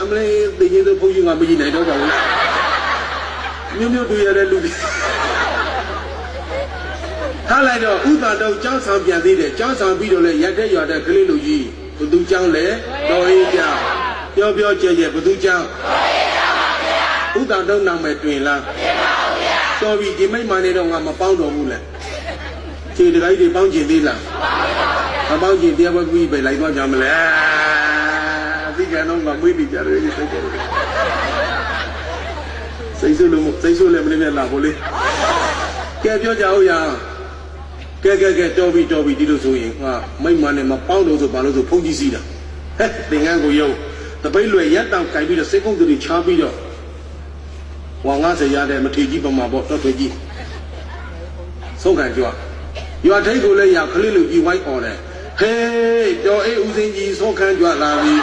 မလေးသိရင်တို့ဘုန်းကြီးကမကြည့်နိုင်တော့ပါဘူးမြို့မြို့တွေ့ရတဲ့လူတွေထားလိုက်တော့ဥသာတော့ကျောင်းဆောင်ပြန်သေးတယ်ကျောင်းဆောင်ပြီးတော့လေရက်တဲ့ရွာတဲ့ကလေးလူကြီးဘသူကျောင်းလဲတော်အေးကျောင်းပြောပြောကြဲကြဲဘသူကျောင်းဥသာတော့နာမယ်တွင်လားတော်ပြီဒီမိတ်မနေတော့ငါမပေါင်းတော်ဘူးလေခြေတကိုင်းတွေပေါင်းကျင်သေးလားမပေါင်းကျင်တရားပွဲပြီးပဲလိုက်သွားကြမလဲအသိကံတော့ငါမွေးပြီးကြတယ်စိတ်ကြတယ်စိတ်ဆိုးလို့စိတ်ဆိုးလည်းမနေနဲ့လာဖို့လေကဲပြောကြအောင်ရကဲတော်ပြီဒီလိုဆိုရင်ဟာမိတ်မနဲ့မပေါင်းလို့ဆိုဘာလို့ဆိုဖုန်ကြီးစီးတာဟဲ့သင်္ကန်းကိုရုပ်တပိတ်လွယ်ရက်တောင်ကြိုက်ပြီးတော့စိတ်ကုန်းတွေချားပြီးတော့ဝါ90ရတဲ့မထေကြီးပမာပေါ့တော်ထွေကြီးဆုံးခံကြွရွာထိတ်ကိုလည်းရခလေးလူကြီးဝိုင်းអော်တယ်ဟေးတော်အေးဦးစင်းကြီးဆုံးခံကြွလာပြီ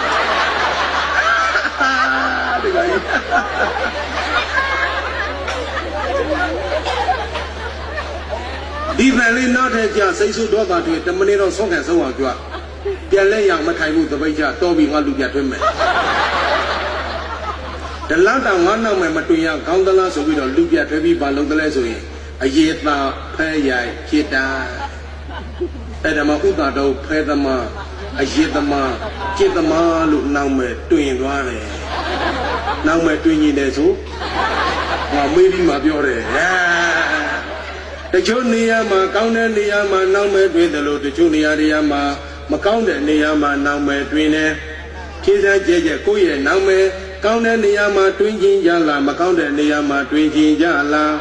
ဒီကကြီးဒီဗန်လေးနောက်ထပ်ကြစိတ်ဆူတော့တာတွေတမနေတော့ဆုံးခံဆုံးအောင်ကြွပြန်လဲရမထိုင်ဘူးတပိတ်ကြတော်ပြီငါလူပြထွင်းမယ်ဒလန်တောင်ငါနောက်မယ်မတွင်ရခေါင်းသလားဆိုပြီးတော့လူပြထွဲပြီးဘာလုံးသလဲဆိုရင်အယေတာဖဲရိုင်ခေတာအဲ့ဒါမှဥတာတော့ဖဲသမားအယေသမားจิตသမားလို့နောက်မယ်တွင်သွားတယ်နောက်မယ်တွင်နေတယ်ဆိုငါမေးပြီးမှပြောတယ်တချို့နေရာမှာကောင်းတဲ့နေရာမှာနောက်မယ်တွင်တယ်လို့တချို့နေရာတွေကမှာမကောင်းတဲ့နေရာမှာနောက်မယ်တွင်တယ်ခြေစမ်းကြဲကြဲကိုယ့်ရဲ့နောက်မယ်ကောင်းတဲ့နေရာမှာတွင်ချင်းကြလားမကောင်းတဲ့နေရာမှာတွင်ချင်းကြလား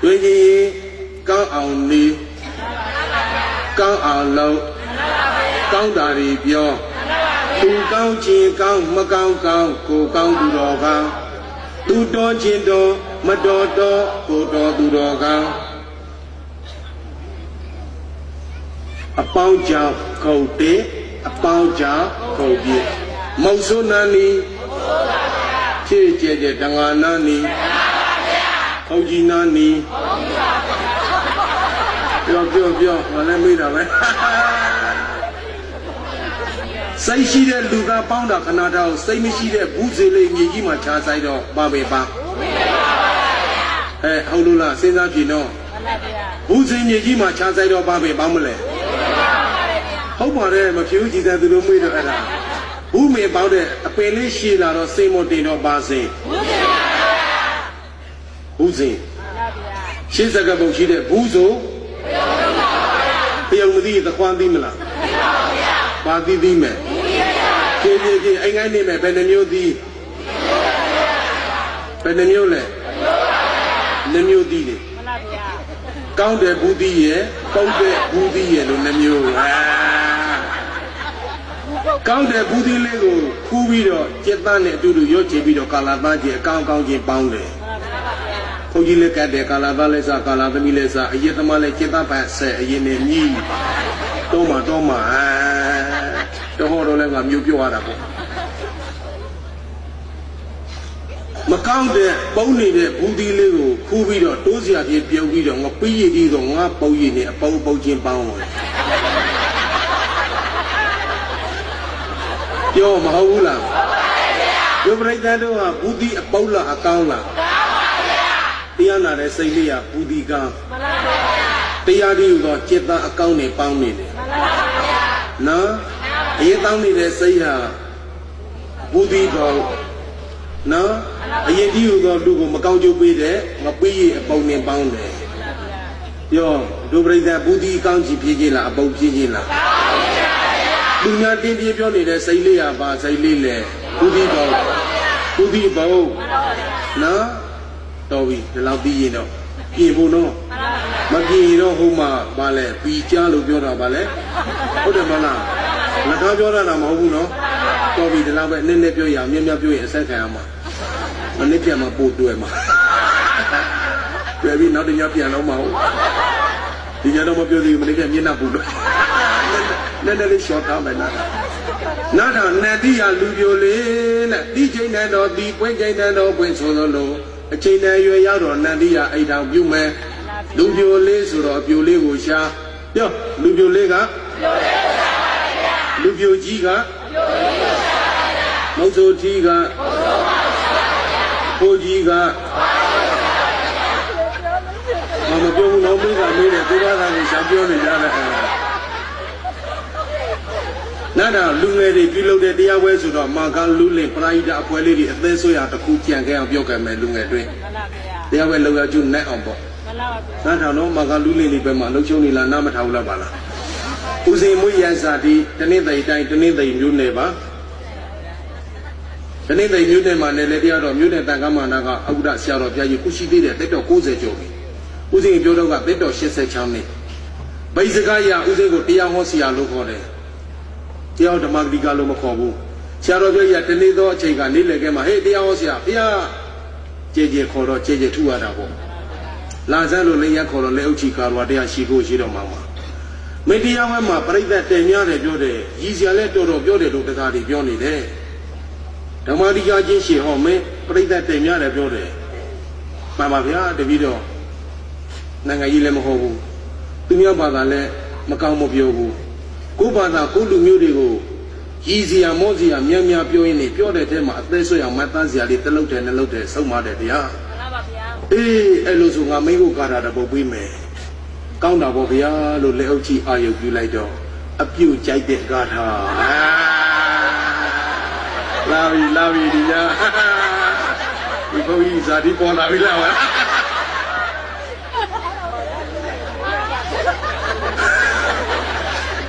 တွင်ချင်းကောင်းအောင်နေကောင်းအောင်လုပ်ကောင်းတာတွေပြောသူကောင်းချင်းကောင်းမကောင်းကောင်းကိုကောင်းသူတော်ကောင်းသူတော်ချင်းတော်မတော်တော်ကိုတော်သူတော်ကောင်းအပေါင်းကြောင့်ခုတ်တဲ့အပေါင်းကြောင့်ခုတ်ပြမောင်စုနာနီဖြည့်ကျဲကျဲတငါနာနီခုတ်ကြီးနာနီပြောငါလည်းမေးတာပဲစိတ်ရှိတဲ့လူသားပေါင်းတာခဏတော့စိတ်မရှိတဲ့ဘူးစေလေးမြေကြီးမှာခြားဆိုင်တော့ပါပဲပါဟုတ်လို့လားစဉ်းစားကြည့်နော်ဘူးစေမြေကြီးမှာခြားဆိုင်တော့ပါပဲပါမလဲဟုတ်ပါတယ်မဖြူကြည်တဲ့သူတို့မေးတော့အဲ့ဒါဘူးမေပေါင်းတဲ့အပင်လေးရှည်လာတော့စိတ်မတင်တော့ပါစေဘူးစေရှင်းစကားပုံရှိတဲ့ဘူးဆိုပြုံမသိသခွမ်းသိမလားပါသိမယ်ကြည်အိမ်ငိုင်းနေမယ်ဘယ်နှမျိုးသိဘယ်နှမျိုးလဲနှမျိုးသိတယ်ကောင်းတဲ့ဘူးသိရဲ့ကောင်းတဲ့ဘူးသိရဲ့လို့နှမျိုးကောင်းတဲ့ဘူးသီးလေးကိုခူးပြီးတော့ကျက်သားနဲ့အတူတူရွတ်ချပြီးတော့ကာလာသားကြီးအကောင်းကောင်းချင်းပေါင်းတယ်။ဘုန်းကြီးလည်းကတ်တယ်ကာလာသားလည်းစားကာလာသမီးလည်းစားအရေးသမားလည်းကျက်သားပတ်ဆက်အရင်နဲ့မြည်တော့မှတော့တော့လည်းငါမျိုးပြောရတာပေါ့မကောင်းတဲ့ပုံနေတဲ့ဘူးသီးလေးကိုခူးပြီးတော့တိုးစရာကြီးပြုံးပြီးတော့ငါပြီးရည်ပြီးတော့ငါပုံရည်နဲ့အပုံချင်းပေါင်းတယ်ပြောမဟုတ်ဘူးလားဒီပရိသတ်တို့ဟာဘူးတိအပေါက်လားအကောင်းလားတရားနာတဲ့စိတ်လေးကဘူးတိကောင်းတရားဒီတော့จิตသားအကောင်းနဲ့ပေါင်းနေတယ်နော်အရေးတောင်းနေတဲ့စိတ်ဟာဘူးတိကောင်းနော်အရေးဒီတော့လူကိုမကောင်းကျိုးပေးတဲ့မပေးရအပေါင်းနဲ့ပေါင်းတယ်ပြောဒီပရိသတ်ဘူးတိကောင်းကြည့်ဖြည်းချင်းလားအပေါင်းဖြည်းချင်းလားလူများတင်းပြေးပြောနေတဲ့စိတ်လေးရပါစိတ်လေးလေဘူးဒီပေါ့နော်တော်ပြီဒီလောက်ပြီးရင်တော့ပြင်ဖို့နော်မပြင်တော့ဟိုမှာဗာလဲပြီးကြားလို့ပြောတာဗာလဲဟုတ်တယ်မလားလက်ကားပြောတာမဟုတ်ဘူးနော်တော်ပြီဒီလောက်ပဲနည်းနည်းပြောရအောင်မြတ်ပြောရင်အဆက်ခံရမှာမနစ်ပြန်မှာပို့တွေ့မှာတွေ့ပြီနောက်တစ်ညပြန်တော့မဟုတ်ဒီညတော့မပြောသေးဘူးမနစ်ပြန်မျက်နှာပူတော့နည်းနည်းလေးရှော့ထားမယ်နားထောင်နတ်တိယလူပြိုလေးနဲ့ဒီချိန်နဲ့တော့ဒီပွင့်ချိန်နဲ့တော့ပွင့်ဆိုလို့အချိန်နဲ့ရွယ်ရောက်တော့နတ်တိယအိမ်ထောင်ပြုမယ်လူပြိုလေးဆိုတော့အပြိုလေးကိုရှာပြောလူပြိုလေးကလူပြိုကြီးက ဟုတ်ဆိုထီကကိုကြီးကမပြောဘူးတော့မိကမေးတယ်သူဘာသာကိုရှာပြောနေကြတယ်နားတော့လူငယ်တွေပြုလုပ်တဲ့တရားပွဲဆိုတော့မာကလူလင်ပရိဒအပွဲလေးတွေအသေးဆွေးရတခုကြံခဲ့အောင်ပြောခဲ့မယ်လူငယ်တွေတရားပွဲလောက်ရကျွနဲ့အောင်ပေါ့နားထောင်တော့မာကလူလင်တွေပဲမှာလှုပ်ချုံနေလားနားမထောင်လားပါလားဦးစိန်မွေးရစာဒီတနေ့တိုင်တိုင်းတနေ့တိုင်မျိုးနယ်ပါတနေ့တိုင်မျိုးနယ်မှာလည်းတရားတော်မျိုးနယ်တန်ခမ်းမာနာကဥဒ္ဒဆရာတော်ဘုရားကြီးခုရှိသေးတယ်တက်တော်90ကျော်ပြီဦးစိန်ပြောတော့ကတက်တော်86နှစ်ဗိစကားရဦးစိန်ကိုတရားဟောဆရာလို့ခေါ်တယ်တရားဓမ္မဂတိကလို့မခေါ်ဘူးဆရာတော်ပြောရတနေ့သောအချိန်ကနေလေကဲမှာဟေးတရားဟောဆရာဘုရားကြေကြေခေါ်တော့ကြေကြေထူရတာပေါ့လာစမ်းလို့လည်းရခေါ်တော့လက်ဥချီကာတော်တရားရှိဖို့ရှိတော့မှာမေတ္တရားဝဲမှာပြိဿတင်များတယ်ပြောတယ်ရည်စရာလဲတော်တော်ပြောတယ်လို့တကားတွေပြောနေတယ်ဓမ္မတိကချင်းရှင်ဟောမင်းပြိဿတင်များတယ်ပြောတယ်မှန်ပါဗျာတပည့်တော်နိုင်ငံကြီးလည်းမဟုတ်ဘူးသူများဘာသာလည်းမကောင်းမပြောဘူးကိုယ်ဘာသာကိုယ်လူမျိုးတွေကိုရည်စရာမောစရာများများပြောရင်းနေပြောတဲ့ထဲမှာအသေးဆွေအောင်မတန်းစရာလေးတလုတ်တယ်နှလုတ်တယ်ဆုံးပါတယ်ဗျာမှန်ပါဗျာအေးအဲ့လိုဆိုငါမင်းကိုကာတာတပုတ်ပေးမယ်ကောင်းတာပေါ့ဗျာလို့လက်အုပ်ကြီးအာယုပြုလိုက်တော့အပြုတ်ကြိုက်တဲ့ကာထာလာပြီဒီညာဒီဘုန်းကြီးဇာတိပေါ်လာပြီလား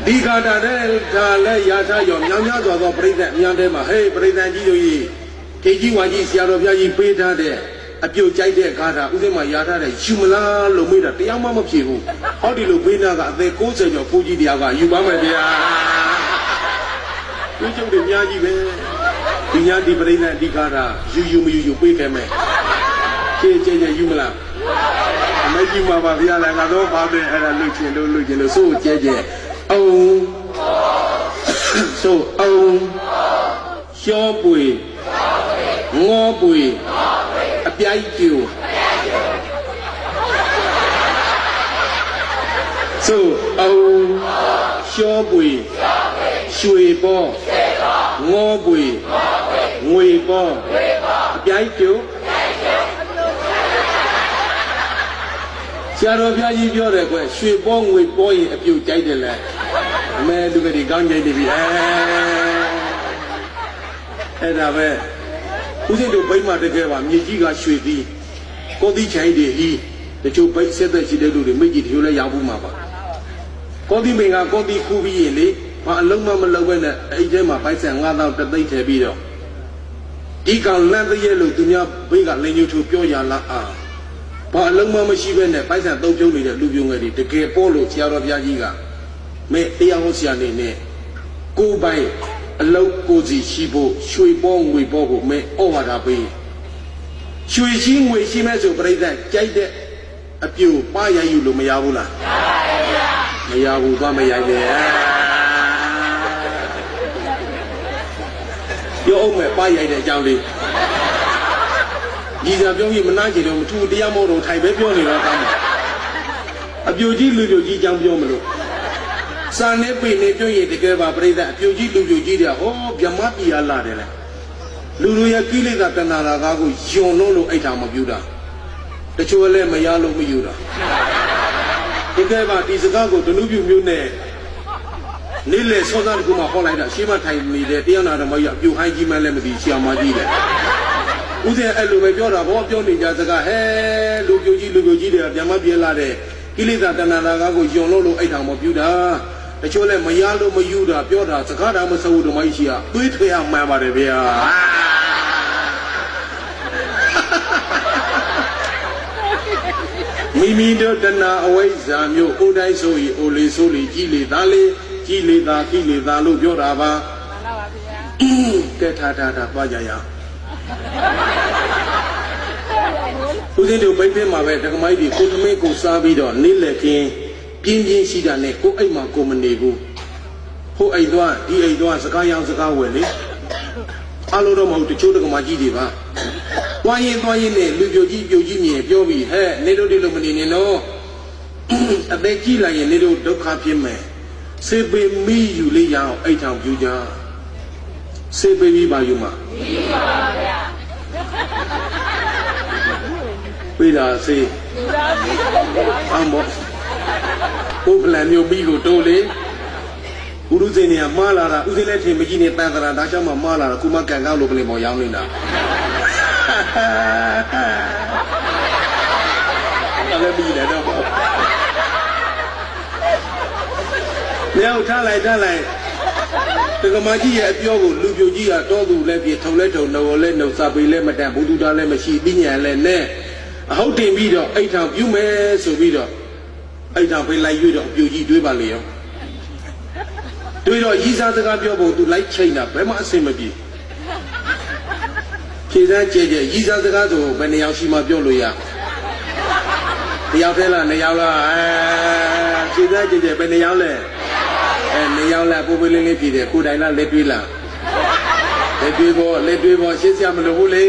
ဒီကာထာတဲ့ဒါလည်းရာထရောမြောင်များစွာသောပြိဿအများထဲမှာဟေးပြိဿကြီးတို့ကြီးခေကြီးဝါကြီးဆရာတော်ဘုရားကြီးပေးထားတဲ့အပြုတ်ကြိုက်တဲ့ကားတာဥစဉ်မှာရာထားတဲ့ယူမလားလို့မေးတာတရားမှမဖြေဘူးဟောဒီလိုဘေးနာကအသက်60ကျော်ကိုကြီးတရားကယူပါမယ်ဗျာဒီကျုပ်တွေအများကြီးပဲဒီညာဒီပြိဿဒီကားတာယူမယူပေးခဲ့မယ်ကျေယူမလားမယူမှာပါဗျာလည်းကတော့ပါပဲအဲ့ဒါလွတ်ချင်လို့ဆိုကျေအောင်ဆိုအောင်ရှောပွေငေါပွေအပြိုက်ကျူဆိုအောင်ရှောပွေရွှေပေါ်ငေါပွေငွေပေါ်အပြိုက်ကျူဆရာတော်ဘုရားကြီးပြောတယ်ကွရွှေပေါ်ငွေပေါ်ရင်အပြုတ်ကြိုက်တယ်လေအမေလူကြီးကောင်းကြိုက်တယ်ပြီအဲ့ဒါပဲဦးဇင်းတို့ဘိမတကယ်ပါမြေကြီးကရွှေသည်ကိုသီးချိုင်းတွေဤတချို့ဘိဆက်သက်ရှိတဲ့လူတွေမိကြီးတချို့လည်းရောက်ဘူးမှာပါကိုသီးမင်ကကိုသီးခူးပြီးရင်လေဘာအလုံးမလုပ်ဘဲနဲ့အဲ့ထဲမှာပိုက်ဆံ9000တသိမ့်ထည့်ပြီးတော့ဒီကောင်လန့်တရဲ့လို့သူများဘိကလင်းညူထူပြောရလားဘာအလုံးမရှိဘဲနဲ့ပိုက်ဆံသုံးပြုံးနေတဲ့လူပြိုငယ်တွေတကယ်ပေါ်လို့ဆရာတော်ဘုရားကြီးကမဲတရားဟောဆရာနေနဲ့ကိုယ်ပိုင်အလုံးကိုစီရှိဖို့ရွှေပေါ်ငွေပေါ်ဖို့မဲဩဝါဒပေးရွှေရှိငွေရှိမဲ့ဆိုပြိဿကြိုက်တဲ့အပြိုပါရယူလို့မရဘူးလားမရဘူးသွားမရိုက်နဲ့ပြောအောင်မဲ့ပါရိုက်တဲ့အကြောင်းလေးကြီးစားပြောပြီးမနာကျင်တော့မထူတရားမောတော့ထိုင်ပဲပြောနေတော့ကောင်းတယ်အပြိုကြီးလူပြိုကြီးကြောင်းပြောမလို့စာနဲ့ပိနေပြောရင်တကယ်ပါပြိဿအပြိုကြီးလူပြိုကြီးတွေဟောဗြဟ္မပြည်ရလာတယ်လေလူလူရဲ့ကိလေသာတဏှာရာကားကိုယွန်လို့အိတ်ထားမပြူတာတချို့လည်းမရလို့မယူတာတကယ်ပါဒီစကားကိုဒနုပြမျိုးနဲ့နေ့လေစောစားတကူမှဟောလိုက်တာရှေးမထိုင်နေတဲ့တရားနာတော်မကြီးအပြိုဟိုင်းကြီးမှလည်းမသိဆရာမကြီးလေဦးဇင်းအဲ့လိုပဲပြောတာဘောပြောနေကြစကားဟဲလူပြိုကြီးတွေကဗြဟ္မပြေလာတဲ့ကိလေသာတဏှာရာကားကိုယွန်လို့အိတ်ထားမပြူတာတချို့လည်းမရလို့မယူတာပြောတာစကားတော်မဆိုးတော်မရှိကသွေးထွေးအောင်မှန်ပါတယ်ဗျာမိမိတို့တဏှာအဝိဇ္ဇာမျိုးအိုတိုင်းဆိုရင်အိုလေဆိုလေကြီးလေသားလေကြီးလေသားကိလေသာလို့ပြောတာပါမှန်ပါပါဗျာကဲထားပါကြရအောင်ဦးဇင်းတို့ဘိတ်ဖက်မှာပဲဓကမိုက်တွေကိုသမင်းကိုစားပြီးတော့နေ့လက်ခင်းပြင်းရှိတာနဲ့ကိုအိမ်မှာကိုမနေဘူးဟိုအိမ်သွားဒီအိမ်သွားစကားရောင်းစကားဝယ်လေအလိုတော့မဟုတ်တချို့ဓကမကြီးတွေပါသွားရင်နဲ့လူပြိုကြီးမြင်ပြောပြီးဟဲ့နေတို့ဒီလိုမနေနဲ့နော်အသက်ကြီးလာရင်နေတို့ဒုက္ခဖြစ်မယ်စေပေမီယူလေးရအောင်အိတ်ထောင်ပြူကြ စေပေးပြီးပါယူမှာပေးတာစေအမောပုဂ္ဂလမျိုးပြီးကိုတိုးလေဥရုစင်နေကမှားလာတာဥစဉ်လက်ထင်မကြီးနေတန်တရာဒါကြောင့်မှမှားလာတာကုမကန်ကောက်လို့ကလေးပေါ်ရောင်းနေတာအဲ့ဒါပြီးတယ်တော့မြောက်ထားလိုက်တကမာကြီးရဲ့အပြောကိုလူပြိုကြီးကတောသူလည်းပြေထုံလဲထုံနှော်လဲနှုတ်စာပေလဲမတန်ဘုသူသားလည်းမရှိပညာလည်းနဲ့အဟုတ်တင်ပြီးတော့အိတ်ထောင်ပြုမယ်ဆိုပြီးတော့အိတ်ထောင်ဖေးလိုက်ရွေ့တော့အပြိုကြီးတွေးပါလေရောတွေးတော့ရီးစားစကားပြောဖို့သူလိုက်ချိန်တာဘယ်မှအဆင်မပြေဖြေစမ်းကြဲရီးစားစကားဆိုဘယ်နှယောက်ရှိမှပြောလို့ရတယောက်တည်းလားနှစ်ယောက်လားဖြေစမ်းကြဲဘယ်နှယောက်လဲနှစ်ယောက်လားပိုးပေးလေးပြည်တယ်ကိုယ်တိုင်လားလက်တွေးလားလက်တွေးပေါ်ရှင်းစရာမလိုဘူးလေ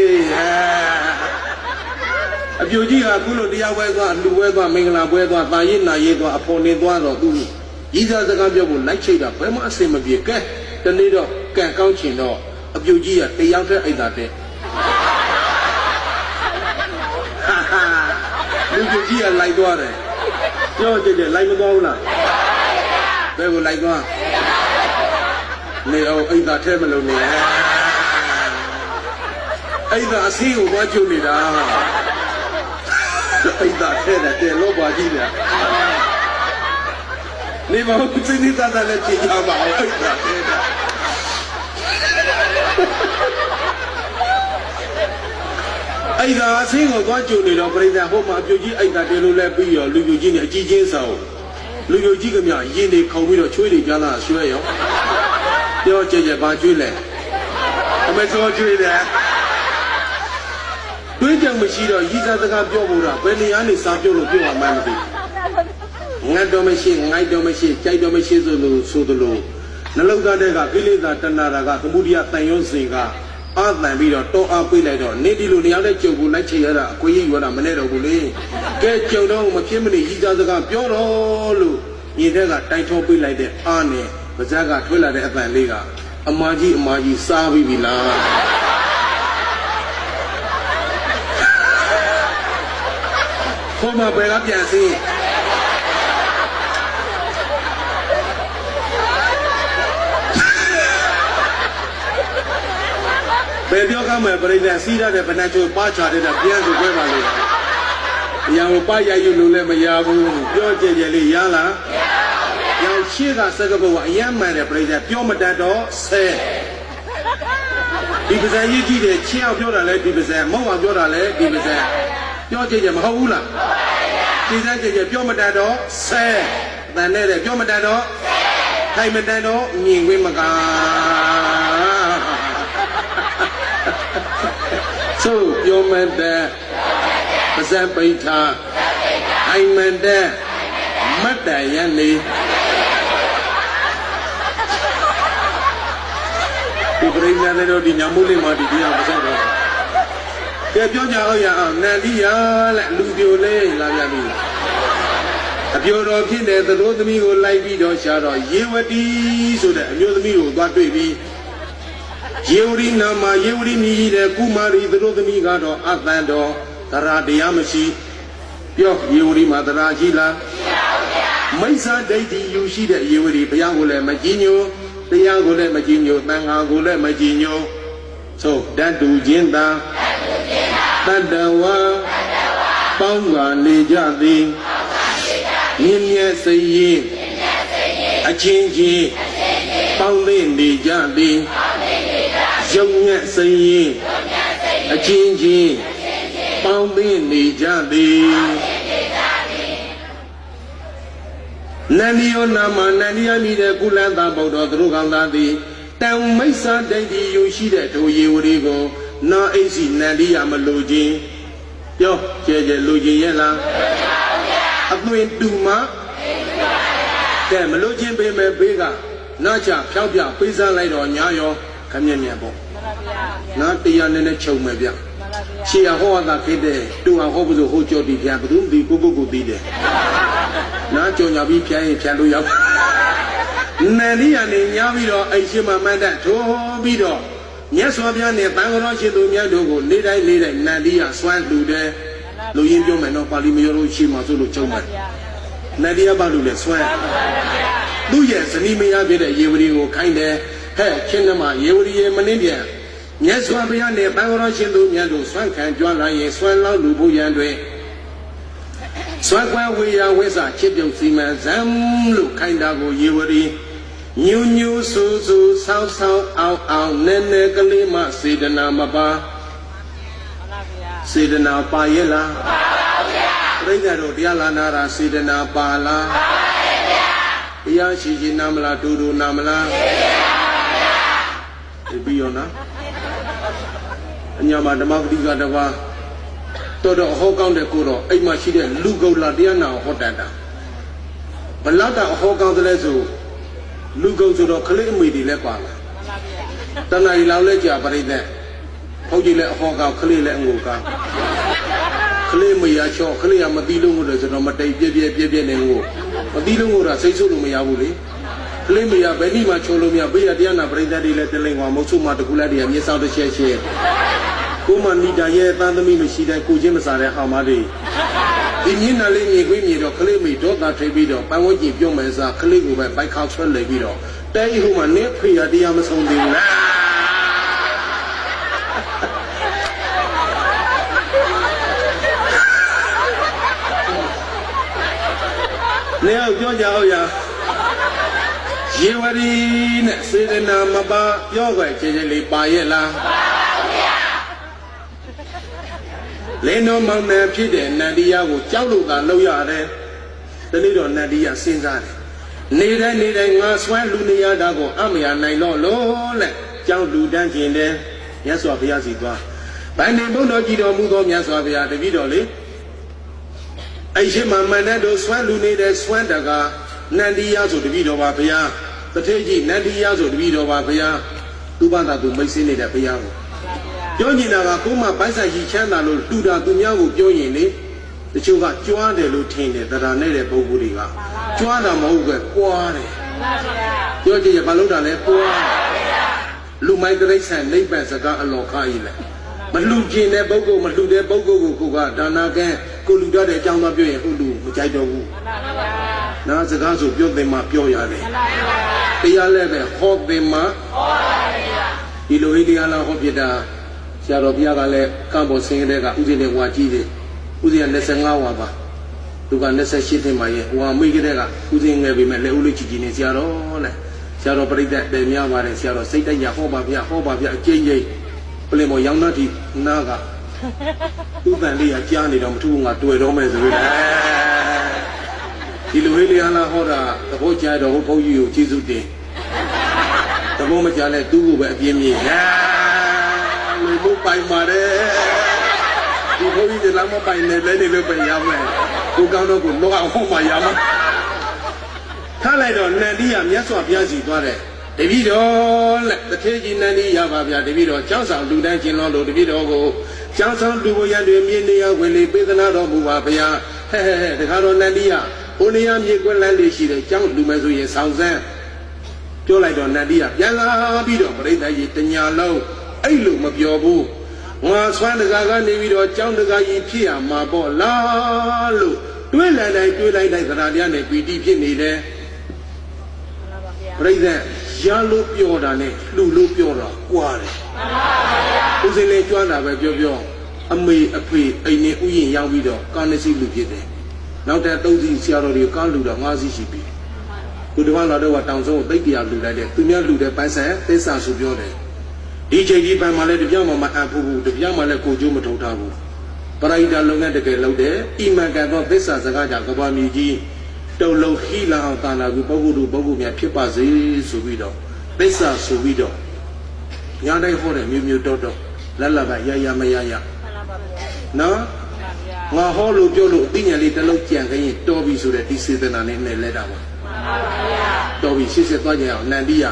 အပြိုကြီးကခုလိုတရားပွဲသွားလူပွဲသွားမင်္ဂလာပွဲသွားတာရင်နာရေးသွားအဖော်နေသွားတော့သူရီးစားစကားပြောဖို့လိုက်ချိတ်တာဘယ်မှအဆင်မပြေကဲတနေ့တော့ကံကောင်းချင်တော့အပြိုကြီးကတယောက်တည်းအိတ်တာတဲ့လူကြီးကလိုက်သွားတယ်ပြောကြည့်လိုက်မသွားဘူးလားဘယ်ကိုလိုက်သွားနေအောင်အိတ်သာထဲမလုံးနေအိတ်သာအစီးကိုသွားကျုံနေတာအိတ်သာထဲတဲ့လောပါကြီးတယ်နေမဟုတ်စိနေသားလည်းကြည့်ကြပါဦးအိတ်သာထဲတဲ့အိတ်သာအစီးကိုသွားကျုံနေတော့ပြိဿဟိုမှာအပြိုကြီးအိတ်သာတဲလို့လဲပြီးရောလူပြိုကြီးနဲ့အကြီးချင်းဆောင်လူပြိုကြီးကမြရင်တွေခုံပြီးတော့ချွေးတွေကြားလာရွှဲရောပြောကြကြဘာကျွေးလဲအမေစောကျွေးတယ်တွေးကြမရှိတော့ရီးစားစကားပြောဖို့တော့ဘယ်နေရာနေစာပြောလို့ပြောမှမသိငတ်တော့မရှိငိုက်တော့မရှိကြိုက်တော့မရှိဆိုလို့ဆိုသလိုနှလုံးသားတဲ့ကကိလေသာတဏှာကသမုဒိယတန်ရုံးစဉ်ကအာတန်ပြီးတော့တောအားပေးလိုက်တော့နေဒီလိုနေရာနဲ့ကြုံကိုလိုက်ချင်ရတာအခွင့်အရေးယူတာမနဲ့တော့ဘူးလေကဲကြုံတော့မဖြစ်မနေရီးစားစကားပြောတော့လို့ညီတဲ့ကတိုက်ထောပေးလိုက်တဲ့အားနဲ့ပါးစပ်ကထွက်လာတဲ့အပန်လေးကအမကြီးစားပြီးပြီလားခေါ်မဘယ်ကပြန်စီဘယ်ပြောကမယ်ပြိဿစီးရတဲ့ဗနတ်ချိုးပါချတဲ့ပြန်စုခွဲပါလို့အရာကိုပါရယူလို့လည်းမရဘူးပြောကြကြလေးရလားရောင်ရှေ့ကစကဘဝအယမ်းမှန်တယ်ပြိဿပြောမတတ်တော့ဆဲဒီပါဇာရေးကြည့်တယ်ချင်းအောင်ပြောတာလဲဒီပါဇာမဟုတ်အောင်ပြောတာလဲဒီပါဇာပြောကြကြမဟုတ်ဘူးလားဒီစမ်းကြကြပြောမတတ်တော့ဆဲတန်နဲ့ပြောမတတ်တော့ထိုင်မတတ်တော့မြင်ခွင့်မကားဆိုပြောမတတ်ပါဇာပိဋ္ဌာထိုင်မတတ်မတ်တန်ရနေဒီပရိသတ်တွေတို့ဒီညမိုးလေးမှာဒီတရားမဆက်တော့ကဲပြောကြအောင်ရအောင်နန္ဒီရလက်လူပြိုလေးလာပြန်ပြီအပြိုတော်ဖြစ်တဲ့သတို့သမီးကိုလိုက်ပြီးတော့ရှာတော့ရေဝတီဆိုတဲ့အမျိုးသမီးကိုသွားတွေ့ပြီးရေဝတီနာမှာရေဝတီမြည်ကြီးတဲ့ကုမာရီသတို့သမီးကတော့အတန်တော်သရတရားမရှိပြောရေဝတီမှာသရရှိလားမိစ္ဆာဒိဋ္ဌိယူရှိတဲ့ရေဝတီဘုရားကိုလည်းမကြည်ညိုတရားကိုလည်းမကြည်ညိုသံဃာကိုလည်းမကြည်ညိုသို့တတ်တူချင်းသာတတ္တဝါပေါင်းကနေကြသည်မြင့်မြတ်စိတ်ရင်အချင်းချင်းပေါင်းသိနေကြသည်ရုံညက်စိတ်ရင်အချင်းချင်းပေါင်းသိနေကြသည်နန္ဒီယောနာမနန္ဒီယမိတဲ့ကုလန်သာဗုဒ္ဓသူတို့ကောင်သားသည်တံမိစ္ဆာဒိဋ္ဌိယူရှိတဲ့ဒိုယေဝရီကိုနာအိစီနန္ဒီယမလိုခြင်းပြောကြဲကြဲလိုခြင်းရဲ့လားအသွင်တူမကဲမလိုခြင်းပေးမယ်ပေးကနာချဖြောက်ပြပေးစားလိုက်တော့ညာရောခမျက်မြတ်ပေါ့နာတရားနဲ့ချုပ်မယ်ဗျရှေ့ဟောတာဖြစ်တဲ့တူအောင်ဟောဖို့ဆိုဟိုကြော်တီပြန်ဘယ်သူမှဒီကိုသိတယ်နာကြော်ညာပြီးပြန်ရင်ပြန်လို့ရောက်နန္ဒီယနေညာပြီးတော့အိရှိမမတ်တထိုးပြီးတော့ မြတ်စွာဘုရားနဲ့တန်ခါတော်ရှင်သူမြတ်တို့ကိုနေတိုင်းနန္ဒီယစွမ်းလူတယ်လူရင်းပြောမယ်နော်ပါဠိမရောလို့ရှိမှဆိုလို့ကြုံမယ်နန္ဒီယဘာလို့လဲစွမ်းသူ့ရဲ့ဇနီးမယားဖြစ်တဲ့ယေဝရီကိုခိုင်းတယ်ဟဲ့ချင်းနမယေဝရီရဲ့မနှင်းပြန်မြတ်စွာဘုရားနဲ့တန်ခါတော်ရှင်သူမြတ်တို့စွမ်းခံကြွလာရင်စွမ်းလောက်လူဖို့ရန်တွင်စွမ်းကွယ်ဝေယဝိစာချစ်ပြုတ်စီမံဇံလို့ခိုင်းတာကိုယေဝရီညူညူဆူဆူဆောင်းဆောင်းအောင်နဲနဲကလေးမစေတနာမပါစေတနာပါရဲ့လားပါပါဗျာပြိဿတို့တရားလာနာတာစေတနာပါလားပါပါဗျာတရားရှိရှိနာမလားတူတူနာမလားသိပါဗျာဒီပြီးရောနော်အညာမှာဓမ္မပတိကတပါတော်တော်အဟောကောင်းတဲ့ကိုတော့အိမ်မှာရှိတဲ့လူကုတ်လာတရားနာဟောတတ်တာဘလောက်တောင်အဟောကောင်းတယ်လဲဆိုလူကုတ်ဆိုတော့ခလေးအမေတွေလည်းပါလာတဏှာကြီးလောက်လဲကြာပြိဿဟုတ်ကြီးလဲအဟောကောင်းခလေးလည်းအငိုကောင်းခလေးမရချော့ခလေးကမသီးလုံးကိုဆိုတော့မတိတ်ပြပြနေကိုမသီးလုံးကိုတော့စိတ်ဆိုးလို့မရဘူးလေခလေးမရဘယ်နည်းမှချိုးလို့မရဘေးရတရားနာပြိဿတွေလည်းတလိန်ကွာမဟုတ်မှတကူလက်တွေကမြေဆောင်တစ်ချက်ရှင်းကိုမနီတာရဲ့တန်သမီးမရှိတဲ့ကိုချင်းမစားတဲ့ဟာမလေးဒီမြင်းနာလေးမြေခွေးမြေတော့ခလေးမိဒေါသထိပ်ပြီးတော့ပန်းဝန်းကျင်ပြုံးမယ်စားခလေးကိုပဲဘိုက်ခေါက်ဆွဲလိုက်ပြီးတော့တဲဟိုမှာနေဖေရတရားမဆုံးသေးဘူးလားနေအောင်ပြောကြအောင်ရယေဝရီနဲ့စေတနာမပါပြောကြချင်းချင်းလေးပါရဲ့လားလင်းတော်မောင်နှံဖြစ်တဲ့နန္ဒီယာကိုကြောက်လို့သာလောက်ရတယ်။ဒီနေ့တော့နန္ဒီယာစဉ်းစားတယ်။နေတိုင်းငါဆွဲလူနေရတာကိုအမရနိုင်တော့လို့လက်ကြောက်လူတန်းကျင်တယ်။မြတ်စွာဘုရားစီသွား။ဗန္ဒီဘုန်းတော်ကြည်တော်မူသောမြတ်စွာဘုရားတပည့်တော်လေ။အဲ့ရှိမှမန္တတို့ဆွဲလူနေတဲ့ဆွမ်းတကာနန္ဒီယာဆိုတပည့်တော်ပါဘုရား။တထေကြီးနန္ဒီယာဆိုတပည့်တော်ပါဘုရား။သူ့ဘာသာသူမိတ်ဆင်းနေတဲ့ဘုရားကိုပြောနေတာကကိုမပိုက်ဆိုင်ကြီးချမ်းသာလို့တူတာသူများကိုပြောရင်လေတချို့ကကြွားတယ်လို့ထင်တယ်တရားနဲ့တဲ့ပုဂ္ဂိုလ်တွေကကြွားတာမဟုတ်ပဲပွားတယ်ပြောကြည့်ရဘာလို့တာလဲပွားလူမိုက်တိရစ္ဆာန်နိဗ္ဗာန်စကားအလောခကြီးလဲမလူကျင်တဲ့ပုဂ္ဂိုလ်မလူတဲ့ပုဂ္ဂိုလ်ကိုကဒါနာကဲကိုလူတော့တဲ့အကြောင်းသားပြောရင်ဟုတ်လူမကြိုက်တော့ဘူးနာစကားဆိုပြောတယ်မှပြောရတယ်တရားလည်းပဲဟောတယ်မှဟောပါတယ်ဒီလိုဟိတရားလာဟောပြတာဆရာတော်ဘုရားကလည်းကံပေါ်ဆင်းရဲတဲ့ကဥစဉ်နဲ့ဝါကြီးတယ်ဥစဉ်က25ဝါပါသူက28နှစ်မှရဲ့ဝါမိကြတဲ့ကဥစဉ်ငယ်ပြီမဲ့လက်ဦးလေးကြီးနေဆရာတော်နဲ့ဆရာတော်ပြိတ္တတယ်များပါတယ်ဆရာတော်စိတ်တိုက်ရဟောပါဗျာအကျဉ်းကြီးပလင်မော်ရောင်းသားတိနာကဥပ္ပန်လေးကကြားနေတော့မထူးငါတွေ့တော့မယ်ဆိုပြီးဒီလိုဟိတရားလာဟောတာသဘောကျတော့ဘုန်းကြီးကိုကျေးဇူးတင်သဘောမကျလဲသူ့ကိုပဲအပြင်းပြေလူမှုပိုင်ပါတယ်ဒီဘုန်းကြီးတွေလည်းမပိုင်နဲ့လည်းနေလို့ပဲရမယ်ကိုကောင်းတော့ကိုလောကဟောမှရမှာထားလိုက်တော့နန္ဒီယမြတ်စွာဘုရားစီသွားတယ်တပည့်တော်လက်တထေကြီးနန္ဒီယပါဗျာတပည့်တော်ကျောင်းဆောင်လူတန်းကျင်လို့တပည့်တော်ကိုကျောင်းဆောင်လူကိုရတွေမြေနေရဝင်လေပေးသနာတော်မူပါဗျာဟဲ့တခါတော့နန္ဒီယဘုန်းကြီးမြေကွက်လန်းလေးရှိတယ်ကျောင်းလူမယ်ဆိုရင်ဆောင်စမ်းပြောလိုက်တော့နန္ဒီယပြန်လာပြီးတော့ပြိဿကြီးတညာလုံးအဲ့လိုမပြောဘူးငါဆွမ်းတကာကနေပြီးတော့ကြောင်းတကာကြီးဖြစ်ရမှာပေါ့လားလို့တွေးလိုက်သရာတရားနဲ့ပီတိဖြစ်နေတယ်ပြိဿရလို့ပြောတာနဲ့လူလို့ပြောတာကွာတယ်ဥစဉ်လေးကြွားတာပဲပြောအမေအဖေအိမ်နဲ့ဥယျာဉ်ရောက်ပြီးတော့ကာနစီလူဖြစ်တယ်နောက်တဲ့3စီဆရာတော်တွေကားလူတော့5စီရှိပြီသူတပန်းတော်တော့တောင်စုံကိုသိတရားလူလိုက်တယ်သူများလူတဲ့ပန်းဆန်သစ္စာဆိုပြောတယ်ဒီချိန်ကြီးပန်းမှလည်းတပြားမှမအပ်ဘူးတပြားမှလည်းကိုကျိုးမထုတ်ထားဘူးပရိဒလုပ်ငန်းတကယ်လုပ်တယ်ဣမံကန်သောသစ္စာစကားကြောင့်ကဘာမီကြီးတုံလုံးဟိလာအောင်တာနာဘူးပုဂ္ဂိုလ်များဖြစ်ပါစေဆိုပြီးတော့သစ္စာဆိုပြီးတော့ညာတိုင်းဟောတယ်မျိုးတော့လက်လပဲရမရနော်ငါဟောလို့ပြောလို့အသိဉာဏ်လေးတစ်လုံးကြံခရင်တော်ပြီဆိုတဲ့ဒီစေတနာနဲ့နဲ့လဲတာပါတော်ပြီရှေ့ဆက်သွားကြအောင်နန္ဒီယ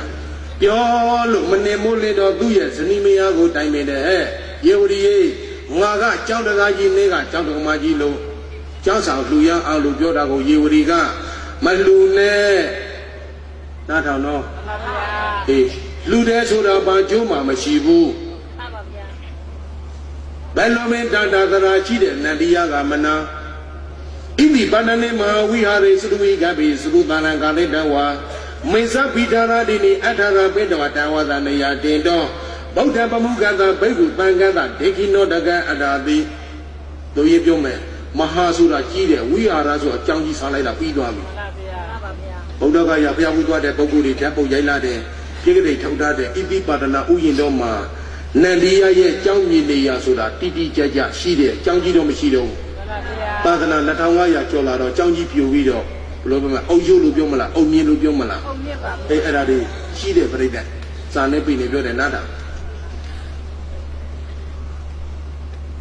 ပြောလို့မနေမိုးလေတော့သူ့ရဲ့ဇနီးမယားကိုတိုင်ပင်တယ်ဟဲ့ယေဝရီငါကကြောင်းတကားကြီးနေကကြောင်းတော်မကြီးလို့ကျောင်းဆောင်လူရန်အောင်လို့ပြောတာကိုယေဝရီကမလူနဲ့နားထောင်တော့အေး လူတဲ့ဆိုတာဘာကျိုးမှမရှိဘူးဘယ်လိုမင်းတန်တာသရာရှိတဲ့နန္ဒီယကမနာဣတိပန္နနေမဟာဝိဟာရေသုဝိကပိသုတန္ကာလေတဝါမေသပိဒါရတိနိအထာရပိတဝတဝါသနေယတင်တော်ဗုဒ္ဓပမုခတဘိက္ခုတန်ကတဒေခိနောတကအရာတိတို့ရပြောမယ်မဟာဆိုတာကြီးတဲ့ဝိဟာရဆိုအကြောင်းကြီးဆောင်လိုက်တာပြီးသွားပြီဗုဒ္ဓဂါယဘုရားဝိသွားတဲ့ပုဂ္ဂိုလ်တွေဓာတ်ပုတ်ရိုက်လာတဲ့ကိလေသာထုတ်ထားတဲ့ဣတိပါဒနာဥယျာဉ်တော်မှာနန္ဒီယရဲ့ကြောင်းကြီးနေရဆိုတာတိတိကျကျရှိတဲ့အကြောင်းကြီးတော့မရှိတော့ဘူးသာသနာ2500ကျော်လာတော့ကြောင်းကြီးပြိုပြီးတော့ဘယ်လိုပြောမလဲအုပ်ရုပ်လို့ပြောမလားအုပ်မြင့်လို့ပြောမလားအုပ်မြင့်ပါအဲ့ဒါတွေရှိတဲ့ပြိတ္တစာနဲ့ပြည်နေပြောတယ်နားတာ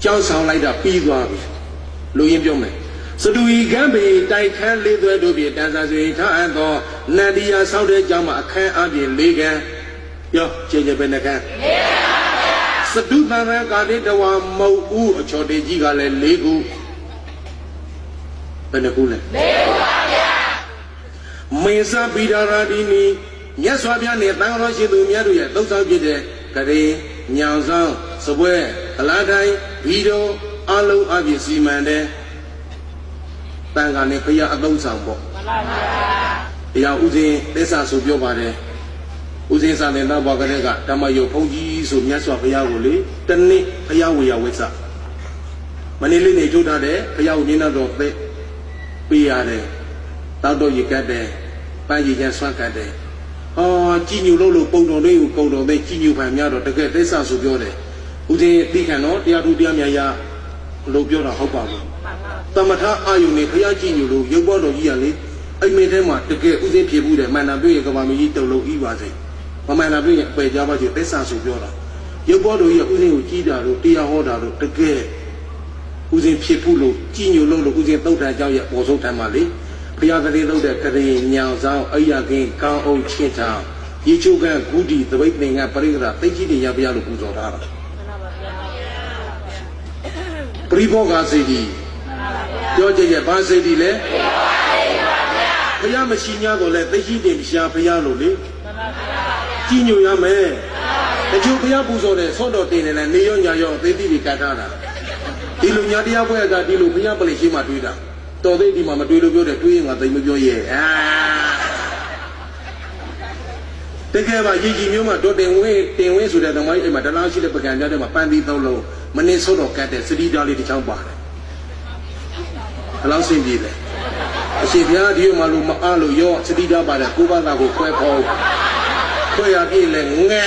ကြောင်းဆောင်လိုက်တာပြီးသွားပြီလူရင်းပြောမယ်စတူဤကံပေတိုက်ခန်းလေးသွဲတို့ဖြင့်တန်ဆာဆွေထားအပ်သောနန္ဒီယာဆောက်တဲ့ကြောင်းမှာအခန်းအပြင်၄ခန်းပြောကျေကျေပဲနှခန်းစတုတန်ရကာတိတဝမုတ်ဦးအချော်တေကြီးကလည်း၄ခုဘယ်နှခုလဲ၄ခုပါဗျာမေသပိဒါရတိနိမြတ်စွာဘုရားနဲ့တန်ခါတော်ရှိသူများတို့ရဲ့သုတ်ဆောင်ဖြစ်တဲ့ကရေညောင်ဆောင်စပွဲအလားတိုင်းဘီတော်အလုံးအပြည့်စီမံတဲ့တန်ခါနဲ့ဘုရားအသုံးဆောင်ပေါ့မှန်ပါဗျာတရားဥစဉ်သစ္စာဆိုပြောပါတယ်ဥစဉ်စာနဲ့နောက်ပါကလေးကဓမ္မယုတ်ဘုန်းကြီးဆိုမြတ်စွာဘုရားကိုလေတနေ့ဘုရားဝေယဝိသမနေ့လေးနေထုတ်ထားတဲ့ဘုရားကိုညနာတော်သိပေးရတယ်တောက်တော့ရေကတ်တယ်ပန်းကြီးချမ်းဆွမ်းကတ်တယ်ကြည်ညိုလို့ပုံတော်လေးကိုပုံတော်လေးကြည်ညိုဖန်များတော့တကယ်သစ္စာဆိုပြောတယ်ဥစဉ်သိခံတော့တရားသူတရားမြတ်ရလို့ပြောတာဟုတ်ပါဘူးသမထအာယုန်နဲ့ဘုရားကြည်ညိုလို့ရုပ်ပေါ်တော်ကြီးရလေအိမ်မင်းထဲမှာတကယ်ဥစဉ်ဖြစ်မှုတယ်မှန်တာတွေ့ရကဘာမကြီးတုံလို့ဤပါစေမမှန်တာတွေ့ရင်ပယ်ကြပါချေသစ္စာဆိုပြောတာရုပ်ပေါ်တော်ကြီးကဥစဉ်ကိုကြီးတာလို့တရားဟောတာလို့တကယ်ဥစဉ်ဖြစ်မှုလို့ကြည်ညိုလို့ဥစဉ်သုတ်တန်ကြောင့်ရပေါ်ဆုံးထမ်းပါလေဘုရားကလေးလုပ်တဲ့ကရေညောင်ဆောင်အိယာကင်းကောင်းအောင်ချင်းချောင်းရေချိုးကဂုတိသပိတ်ပင်ကပရိကရာသိကြီးတွေရဘုရားလို့ပူဇော်ထားတာပရိဘောဂစေတီပြောကြရဲ့ဘာစေတီလဲဘုရားမရှိ냐တော့လဲသိကြီးတွေရှာဘုရားလို့လေကြည်ညိုရမယ်တချို့ဘုရားပူဇော်တဲ့ဆော့တော်တင်နေလဲနေရောညာရောသိသိတွေကတ်ထားတာဒီလိုညာတရားပွဲကဒီလိုဘုရားပလိရှိမှတွေးတာတော်သေးဒီမှာမတွေးလို့ပြောတယ်တွေးရင်ငါသိမပြောရဲ့တကယ်ပါရည်ကြီးမျိုးမှာတော်တင်ဝင်းဆိုတဲ့သမိုင်းအိမ်မှာတလားရှိတဲ့ပကံကြတဲ့မှာပန်းသီးသုံးလုံးမနေဆော့တော်ကတ်တဲ့စတိသားလေးတစ်ချောင်းပါတယ်ဘယ်လောက်စင်ပြေလဲအရှင်ဘုရားဒီမှာလို့မအားလို့ရောစတိသားပါတယ်ကိုဘာသာကိုခွဲဖော်ခွဲရပြည့်လဲငဲ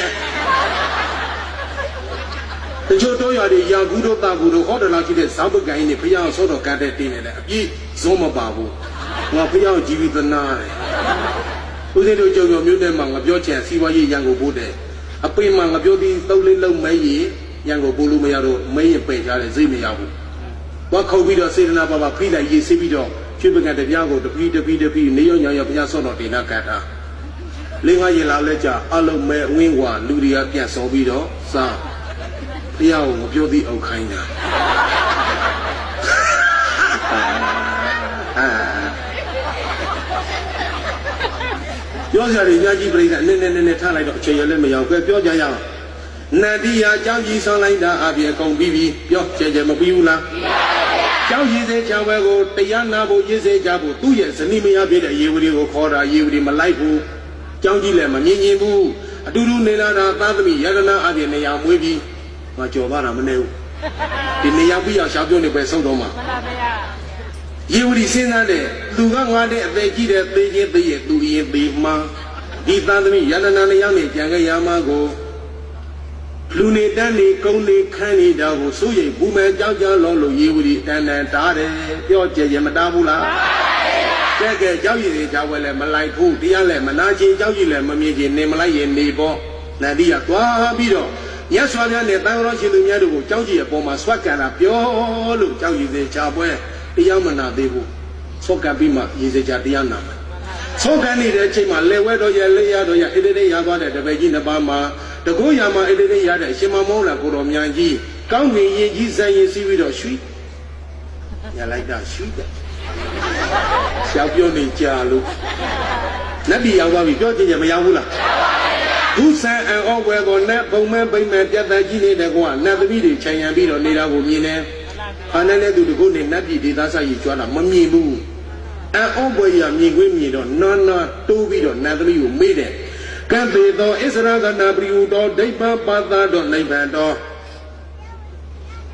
တချို့တော့ရတယ်ရာကူတို့တာကူတို့ဟောတယ်လားရှိတဲ့ဇောင်းပကံကြီးနေဘုရားဆော့တော်ကတ်တဲ့တင်းနေတယ်အပြည့်ဇုံးမပါဘူးငါဘုရားကြည်ပြီးသနာတယ်ဦးဇင်းတို့ကြောင်မျိုးနဲ့မှငါပြောချင်စီးပွားရေးရန်ကိုပို့တယ်အပိမှငါပြောပြီးသုံးလေးလုံးမဲရင်ရန်ကိုပို့လို့မရတော့မဲရင်ပယ်ကြတယ်စိတ်မရဘူးသွားခုတ်ပြီးတော့စေတနာပါဖိလိုက်ရေးစီးပြီးတော့ချွေပကံတရားကိုတပီးနေရောညာရောဘုရားဆော့တော်တင်နာကတ်တာလင်းကားရင်လာလဲကြအလုံးမဲဝင်းဝါလူတွေကပြန်စောပြီးတော့စားတရားကိုမပြောသေးအောင်ခိုင်းတာပြောစရာတွေအများကြီးပြိဿနည်းထားလိုက်တော့အချိန်ရလည်းမရောက်ပဲပြောကြရအောင်နန္ဒီယာအကြောင်းကြီးဆောင်လိုက်တာအပြင်အကုန်ပြီးပြီပြောကြဲမပြီးဘူးလားပြီးပါပါဗျာကျောင်းရည်စေချဝဲကိုတရားနာဖို့ရည်စေကြဖို့သူ့ရဲ့ဇနီးမယားဖြစ်တဲ့ရေဝတီကိုခေါ်တာရေဝတီမလိုက်ဘူးကျောင်းကြီးလည်းမမြင်ဘူးအတူတူနေလာတာသာသမီယရနာအပြင်နေရာမွေးပြီးငါကြော်သွားတာမနေဘူးဒီနေရာပြီးအောင်ရှားပြောနေပဲဆုံးတော့မှာမှန်ပါဗျာရေဝတီစဉ်းစားတယ်သူကငါတဲ့အသေးကြီးတဲ့သေးချင်းသေးရဲ့သူရင်သေးမှဒီသာသမီယန္တနာလေးရောက်နေကြံခဲ့ရမှာကိုလူနေတန်းနေကုန်းနေခန်းနေတာကိုစိုးရိမ်ဘူးမဲ့ကြောက်ကြလောလို့ရေဝတီတန်တားတယ်ပြောကြဲမတားဘူးလားမှန်ပါဗျာကဲကြောက်ရည်တွေကြောက်ဝဲလဲမလိုက်ဘူးတရားလဲမနာချင်ကြောက်ရည်လဲမမြင်ချင်နေမလိုက်ရင်နေပေါ့နန္ဒီကသွားပြီးတော့မြတ်စွာဘုရားနဲ့တန်ခါတော်ရှင်သူများတို့ကိုကြောက်ကြည်အပေါ်မှာဆွတ်ကန်တာပြောလို့ကြောက်ရည်စေချပွဲတရားမနာသေးဘူးဆွတ်ကန်ပြီးမှရည်စေချတရားနာမယ်ဆွတ်ကန်နေတဲ့အချိန်မှာလေဝဲတော်ရဲ့လေရတော်ရဲ့ဣတိတိရသွားတဲ့တပည့်ကြီးနှစ်ပါးမှာတကုရမှာဣတိတိရတဲ့ရှင်မမောလာကိုတော်မြန်ကြီးကောင်းကင်ရင်ကြီးဇန်ရင်စီးပြီးတော့ရွှီညလိုက်တာရွှီတယ်ရှောက်ပြောနေကြလို့နတ်ပြည်ရောက်သွားပြီပြောကြည့်ကြမရောက်ဘူးလား Who sang and all were going net, Bowman, Bayman, Yatagini, the one, never meeting, Chang and Bido, Nida, Wumine. Hanane to the good in Nabi, that's how you try to Mummy Boo. And all boy, me, women, no, two video, never you made it. Can't they though, Israel, Nabri, Deba, Bada, don't live and door.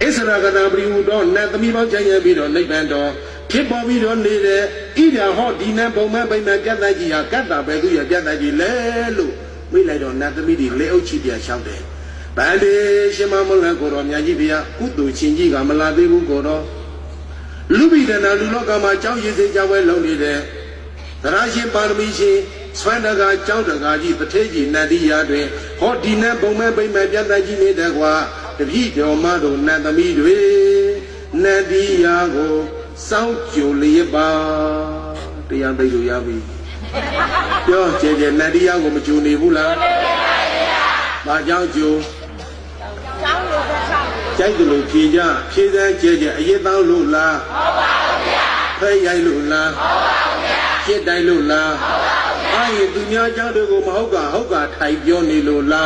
Israel, Nabri, don't, never me, Chang Bido, live and door. Keep on we don't need it. Either hot dinner, Bowman, Bayman, Yatagi, Gata, Bagu, Yatagi, Lelu. We let on not the meeting, Leo Chibia shouted. Bande, Shemamola, Goromia, Udu, Chinji, Gamala, Goro. Lubi, then I look at my chow, you say, Jawel, lonely there. The Rashi Parmishi, Swanaga, Chowdagaji, Pateji, Nadia, hot dinner, Boma, by my Yanaji, Dagua, the heat of Mado, Nadamidwe, Nadiago, South Julieba, the Yandayu Yavi. Yo, Jay, Nadia, Gomachuni, Hula, Majanjo, Jangulu, Kija, Kida, Jay, Yeda Lula, Pay Lula, Jedi Lula, I do not go Mahoga, Hoga, Taiboni Lula,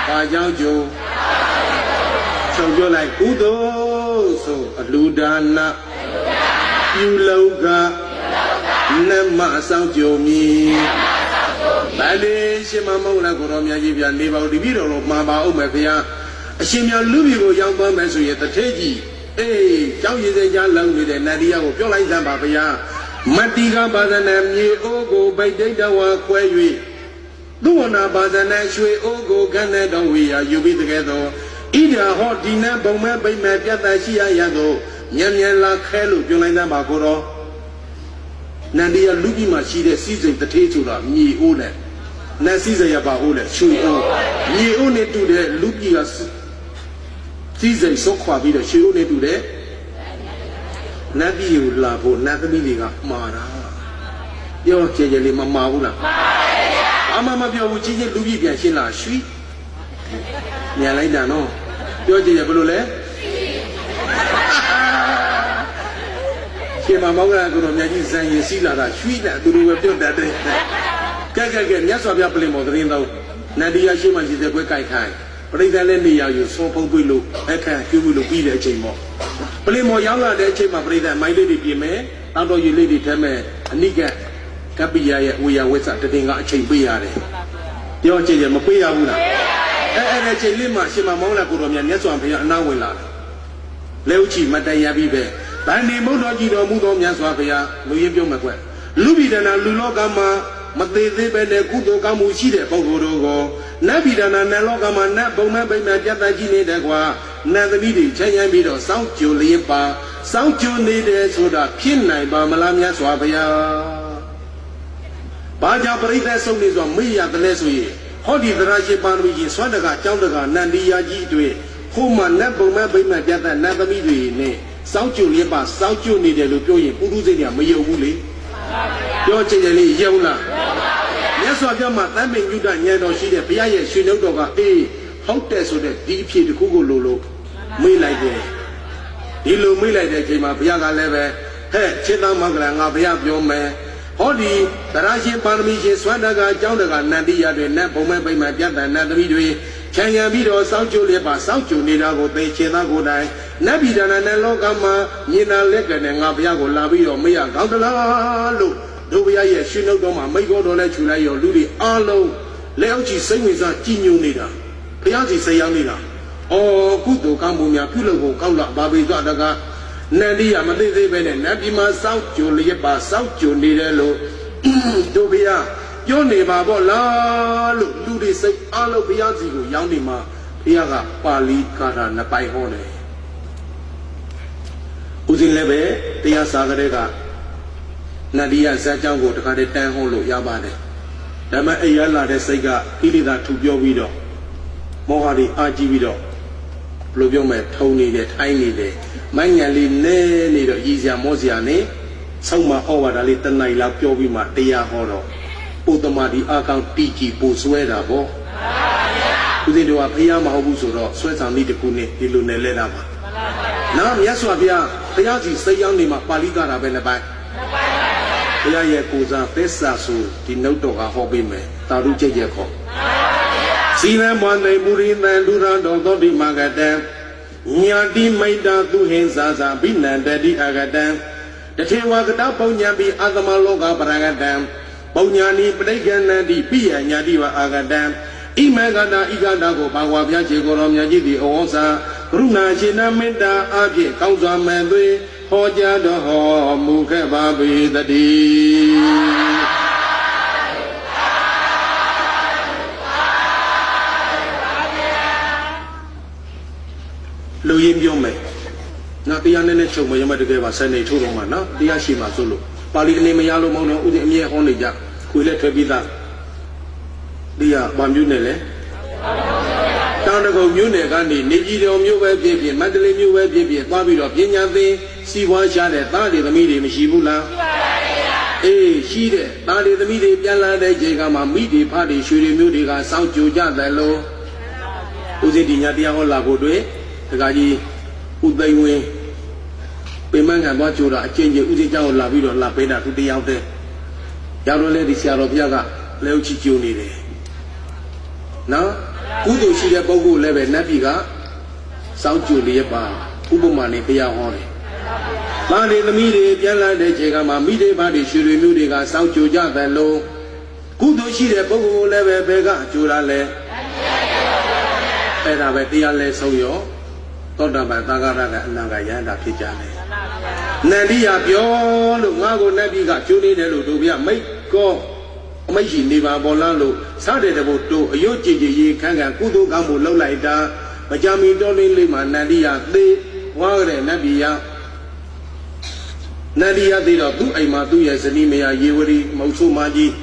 Majanjo. So you're like Udo, so Ludana, Uloga. Nama South Yomi Bale, Shemamona Goromia, Givia, Neva, the Viro of Mama Omavia, Shemia Lubio, young Bomasu at the Teji, eh, Chow is a young love with a Nadia of Yola Zambabia, Matiga Bazanam, ye Ogo, by Data Quay, Duana Bazana, Shue Ogo, Ganado, we are you be together. Either hot dinner, Boma, by Matiata, Shia Yago, Yamyala, Kelu, Yolanda Bagoro. Nadia Lubima, she the season the Tatura, me own it. Nasiza Yabaola, she own. Ye own it to the Lubia season so quabida, she own it to the Nadia Labo, Nathamiliga, Mara. Your Jayali Mamaula. Amama, which is a Lubia, she la, she. Nyalaida, no. Your Jayabule. Mamma go to Maggie Sila, Sweet, to do that day. Kaka, yes, I'll be a play modern. Nadia Shima is a quick eye. Predalendia, you saw Pogulu, Eka, you will be the chamber. Play more younger than chamber, Breda, my lady Pime, although you lady Tame, Nika, Capia, we are with the thing at Chamber. Your children, Mapia, and a Chelima, Shima Mona Kuromia, yes, I'm now will not. Leuchi, Mataya Bibe. Bani Monogi or Mudom Yaswapia, Luyo Macquarie. Lubidana Lulogama, Mate Bene Kudo Gamushi, Pogorogo, Nabidana Nalogama, Naboma by Majata Gine Dagua, Nazamidi, Chaya Mido, South Julipa, South Junide Soda, Kinai, Bamalamia Swapia. Baja Parita Sonis on me at the Leslie. Hodi the Rashi Banwiji, Swadaga, Chandaga, Nandia G2, Homa, Naboma by Majata, Nazamidi. South Julipa, South Junide, Lupion, Uruzia, Mayo Wuli. Your Chili, Yola. Yes, I am a time you done yet or she the Pia, she know dog, how test of the deep shade Kugo Lolo. Me like that. Hilo me like that came up Yaga Leve, hey, Cheta Magla, Abia, your man. Hodi, the Rashi Parmishi, Swadaga, Jondaga, Nadia, the Napoma by my Jata, Nadamidwe, Chaya Vido, South Julipa, South Junida, go they Cheta go die. Nabidana Nalogama, Nina Legan and Abiago Labi or Mia Gandala. Do we are she no doma, may go to let you lay your Ludi Arlo. Leochi sing with a Ginu Nida. Piazzi say Yanida. Oh, good to Cambunia, Pulo, Kaula, Babi Gadaga, Nadia, Made Ben, Nabima, South Julipa, South Junidelo. Dobia, your neighbor, La, Ludi say Arlo Piazzi, Yanima, Piaga, Pali, Kara, Napai Hone. Uzin Lebe, Tia Sagarega, Nadia Sajango, the Kadetan Holo, Yabade. Dama Ayala de Sega, Ilida to your widow. Mohari Aji widow. Pluviome, Tony, the tiny day. Manyali ne, neither Izia Moziane, Sama over the little Naila Piovima, Tia Horo. Utomadi account Tiki Pusweda, Bo. Uzin do a Piama Hobusoro, Swetan Lidipune, Ilune Lelava. Now, yes, Wabia, Piazzi say young Nima Paligara Benabai. ရားရဲ့ကိုစားသစ္စာဆိုဒီနှုတ်တော်ကဟောပေးမယ်တာရုကြိတ်ရခေါ်စီလံမွန်သိမူရိသံဒုရတော်သောတိမဂတံညာတိမိတ်တာသူဟင်္စာစာဘိနန္တတိအဂတံတထေဝကတပုံညာပိအာသမလောကပရဂတံပုံညာနိပဋိက္ခဏံတိပိယညာတိဝအာဂတံဣမေဂတာဣဂတာကိုဘာဝပြခြေကိုတော်မြတ်ကြီးသည်ဩဝါစာကရုဏာရှင်နာမေတ္တာအဖြင့်ကောင်းစွာမဲ့သွေဟောကြားတော်ဟောမူခဲ့ပါပေတည်းလူရင်းပြောမယ်နော်တရားနဲ့နဲ့ချုပ်မရမတကယ်ပါစနေထိုးတော့မှာနော်တရားရှိမှဆိုလို့ပါဠိအနေမရလို့မဟုတ်တော့ဥစဉ်အမြဲဟောနေကြခွေလက်ထွက်ပြီးသားတရားဗာမျိုးနဲ့လေတောင်တကုံမျိုးနယ်ကနေနေပြည်တော်မျိုးပဲဖြစ်ဖြစ်မန္တလေးမျိုးပဲဖြစ်ဖြစ်သွားပြီးတော့ပညာသင်စီးပွားရှားတဲ့သားတွေသမီးတွေမရှိဘူးလားရှိပါရဲ့အေးရှိတဲ့သားတွေသမီးတွေပြန်လာတဲ့ချိန်ကမှမိတွေဖတွေရွှေတွေမျိုးတွေကစောင့်ကြိုကြတယ်လို့ဥစဉ်ဒီညတရားဟောလာဖို့တွေ့ဒကာကြီးဥသိမ်းဝင်းပင်မခံသွားကြိုတာအကျဉ်းချင်းဥစဉ်ကြောင်းလာပြီးတော့လာပေးတာသူတယောက်တည်းရောက်တော့လေဒီဆရာတော်ဘုရားကလဲဥချီကျိုးနေတယ်နော်ကုသိုလ်ရှိတဲ့ပုဂ္ဂိုလ်လည်းပဲနတ်ပြည်ကစောင့်ကြိုလျက်ပါဥပမာနဲ့ဘုရားဟောတယ်။ဘာတွေသမီးတွေပြန်လာတဲ့ချိန်ကမှမိတွေဘာတွေရွှေတွေမျိုးတွေကစောင့်ကြိုကြတယ်လို့ကုသိုလ်ရှိတဲ့ပုဂ္ဂိုလ်လည်းပဲဘယ်ကကြိုတာလဲအဲ့ဒါပဲတရားလဲဆုံးရောသောတာပန်သံဃာရကအနာဂတ်ရဟန္တာဖြစ်ကြတယ်။နန္ဒီယပြောလို့ငါကိုနတ်ပြည်ကကျိုးနေတယ်လို့တို့ဗျမိတ်ကောအမိတ်ရှိနေပါပေါ်လားလို့စားတဲ့တဘုတ်တို့အယုတ်ကြည်ကြည်ရေခန်းခံကုသိုလ်ကောင်းမှုလှုပ်လိုက်တာမကြမီတော်လေးလေးမှာနန္ဒီယသေးဝါကြတဲ့နတ်ပြည်ယနန္ဒီယသေးတော့သူ့အိမ်မှာသူ့ရဲ့ဇနီးမယားရေဝရီမုတ်ဆိုးမကြီး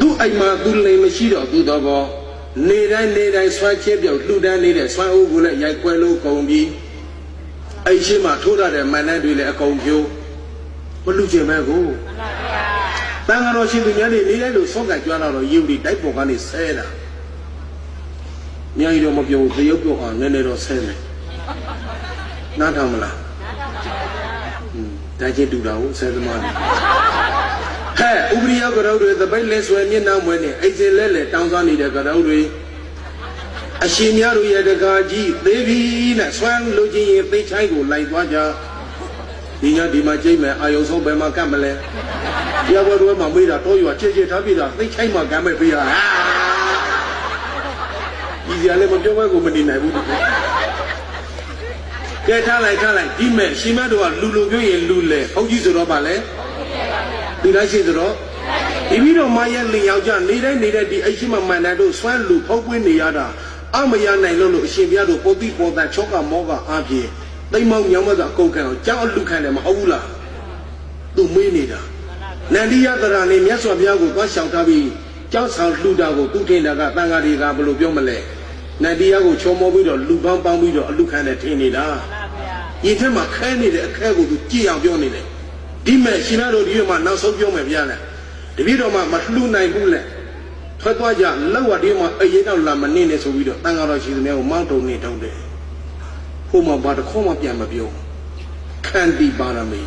သူ့အိမ်မှာသူလိမ်မရှိတော့သူတော်ဘောနေတိုင်းဆွမ်းချဲပြောက်လှူဒန်းနေတဲ့ဆွမ်းအိုးကိုလည်းရိုက်ကွဲလို့ကုန်ပြီးအိမ်ရှိမှထိုးရတဲ့မန္တန်တွေလည်းအကုန်ပြိုးမလူကျင်မဲ့ကိုတန်ဃာတော်ရှင်သူများတွေနေတိုင်းလို့ဆောက်ကကြွားလာတော့ယေဝတီတိုက်ပေါ်ကနေဆဲတာမြိုင်တော့မပြောဘူးသရုပ်ပြောအောင်နည်းနည်းတော့ဆဲမယ်နားထောင်မလားဒါချင်းတူတာကိုဆဲသမားတွေဟဲ့ဥပရိယကရုတွေသပိတ်လဲဆွဲမျက်နှာမွဲနေအိတ်စင်လဲလဲတောင်းစားနေတဲ့ကရုတွေအရှင်များတို့ရဲ့တကားကြီးသေးပြီနဲ့ဆွမ်းလူချင်းရင်သိချိုင်းကိုလိုက်သွားကြဒီညဒီမှာကြိတ်မယ်အာယုံဆုံးဘယ်မှာကတ်မလဲတရားပွဲတွေမှာမေးတာတော့ရွာချေထားပြတာသိချိုင်းမှာကမ်းမဲ့ပေးတာဒီကြလည်းမပြောဘဲကိုမနေနိုင်ဘူးကဲထားလိုက်ဒီမဲ့ရှင်မတို့ကလူလိုပြောရင်လူလေဘုန်းကြီးဆိုတော့ဗာလဲဒီလိုက်ရှိဆိုတော့ဒီပြီးတော့မရဲ့လင်ယောက်ျားနေတိုင်းဒီအရှိမမှန်တယ်တို့ဆွမ်းလူဖုတ်ပွင်းနေရတာအမရနိုင်လို့အရှင်ဘုရားတို့ပုတ်တိပေါ်တန်ချောကမောကအားဖြင့်တိမ်မောင်ညောင်းမဆိုအကုန်ခံအောင်ကြောက်အလူခံတယ်မဟုတ်ဘူးလားသူမေးနေတာနန္ဒီယတရာနေမြတ်စွာဘုရားကိုသွားရှောင်ထားပြီးကြောက်ဆောင်လှူတာကိုသူထင်တာကတန်ဃာတွေကဘယ်လိုပြောမလဲနန္ဒီယကိုချုံမောပြီးတော့လူပေါင်းပြီးတော့အလူခံတယ်ထင်နေတာရင်ထက်မှာခဲနေတဲ့အခဲကိုသူကြည့်အောင်ပြောနေတယ်ဒီမဲ့ရှင်တော်ဒီမှာနောက်ဆုံးပြောမယ်ဗျာလေတပည့်တော်မှမလှူနိုင်ဘူးလေထွက်သွားကြလောက်ဝဒီမှာအရေးတော့လာမနေနဲ့ဆိုပြီးတော့တန်ဃာတော်ရှင်သူများကိုမောင်းတုံနေတုံးတယ်ဟိုမှာဘာတခေါမှပြန်မပြောခန္တီပါရမီ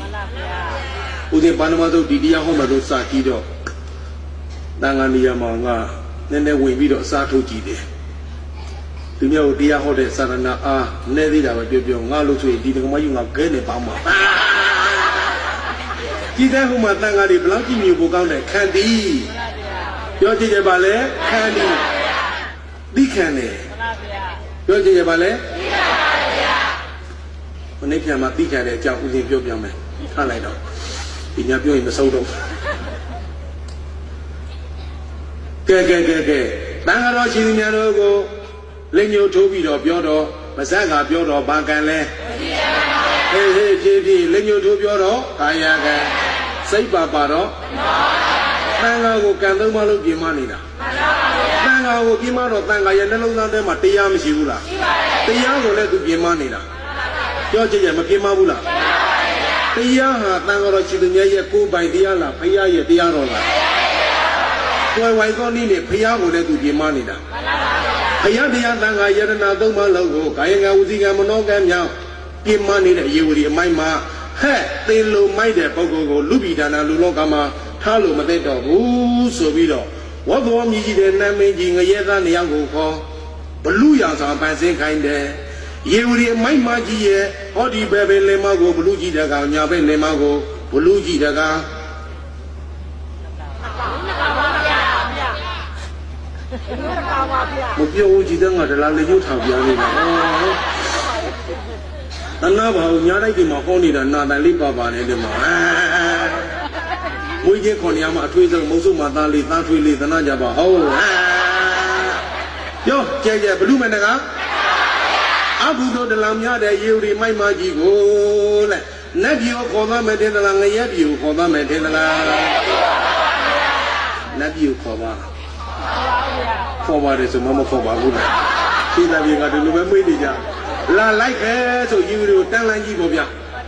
ဦးဇင်းဘာနမသုတ်ဒီတရားဟောမှာလို့စာကြည့်တော့တန်ဃာနေရာမှာငါနည်းနည်းဝင်ပြီးတော့အစားထုတ်ကြည့်တယ်သူမျိုးကိုတရားဟောတဲ့စာရဏအားနည်းသေးတာပဲပြောငါလို့ဆိုရင်ဒီတက္ကမကြီးငါခဲနေပါမှာကြည့်တဲ့ဟိုမှာတန်ဃာတွေဘလောက်ကြည့်မြူကိုကောင်းတယ်ခန္တီပြောကြည့်ကြပါလေခန္တီသိခံတယ်ပြောကြည့်ကြပါလေမနေ့ပြန်မှာသိခံတဲ့အကြောင်းဦးဇင်းပြောပြမယ်ထားလိုက်တော့ဒီညပြောရင်မဆုံးတော့ကဲတန်ဃာတော်ရှင်များတို့ကိုလက်ညှိုးထိုးပြီးတော့ပြောတော့မဆက်ကပြောတော့ဘာကံလဲဟေးဖြည်းလက်ညှိုးထိုးပြောတော့ကာယကံစိတ်ပါတော့တန်ဃာကိုကံသုံးပါလို့ပြင်မနေတာတန်ဃာကိုပြင်မတော့တန်ဃာရဲ့နှလုံးသားထဲမှာတရားမရှိဘူးလားတရားကိုလည်းသူပြင်မနေတာပြောကြည့်ရမပြင်မဘူးလားတရားဟာတန်ဃာတော်ရှင်သူမြတ်ရဲ့ကိုယ်ပိုင်တရားလားဘုရားရဲ့တရားတော်လားတွယ်ဝိုင်သောနည်းနဲ့ဘုရားကိုလည်းသူပြင်မနေတာဘုရားတရားတန်ဃာယတနာသုံးပါးလုံးကိုကာယကံဝစီကံမနောကံမြောက်ပြင်မနေတဲ့အယေဝရီအမိုက်မှာဟ they low minded Pogo, Lubidana, Lulogama, Talo, Mateto, Sobido. What the one you did not making a year than the young call? Baluyas are passing kind there. Ye would my magi, or the baby Lemago, Buluji Daga, Yabe Lemago, Buluji Daga. Mopio Jidanga, the Lally Utah. Another Yaraki Mahoney and not a Lipaba anymore. We get Konyama, Twitter, Mosumata, not really the Najaba. Oh, yo, Jaya Blumenaga. Abu the Lamia, the Yuri, my Magi go. Nebio for them at the Langayabu for them at the Nebu for them. Forward is a mama for Babuda. She's having got to remember. La like her, so you will tell and give of ya.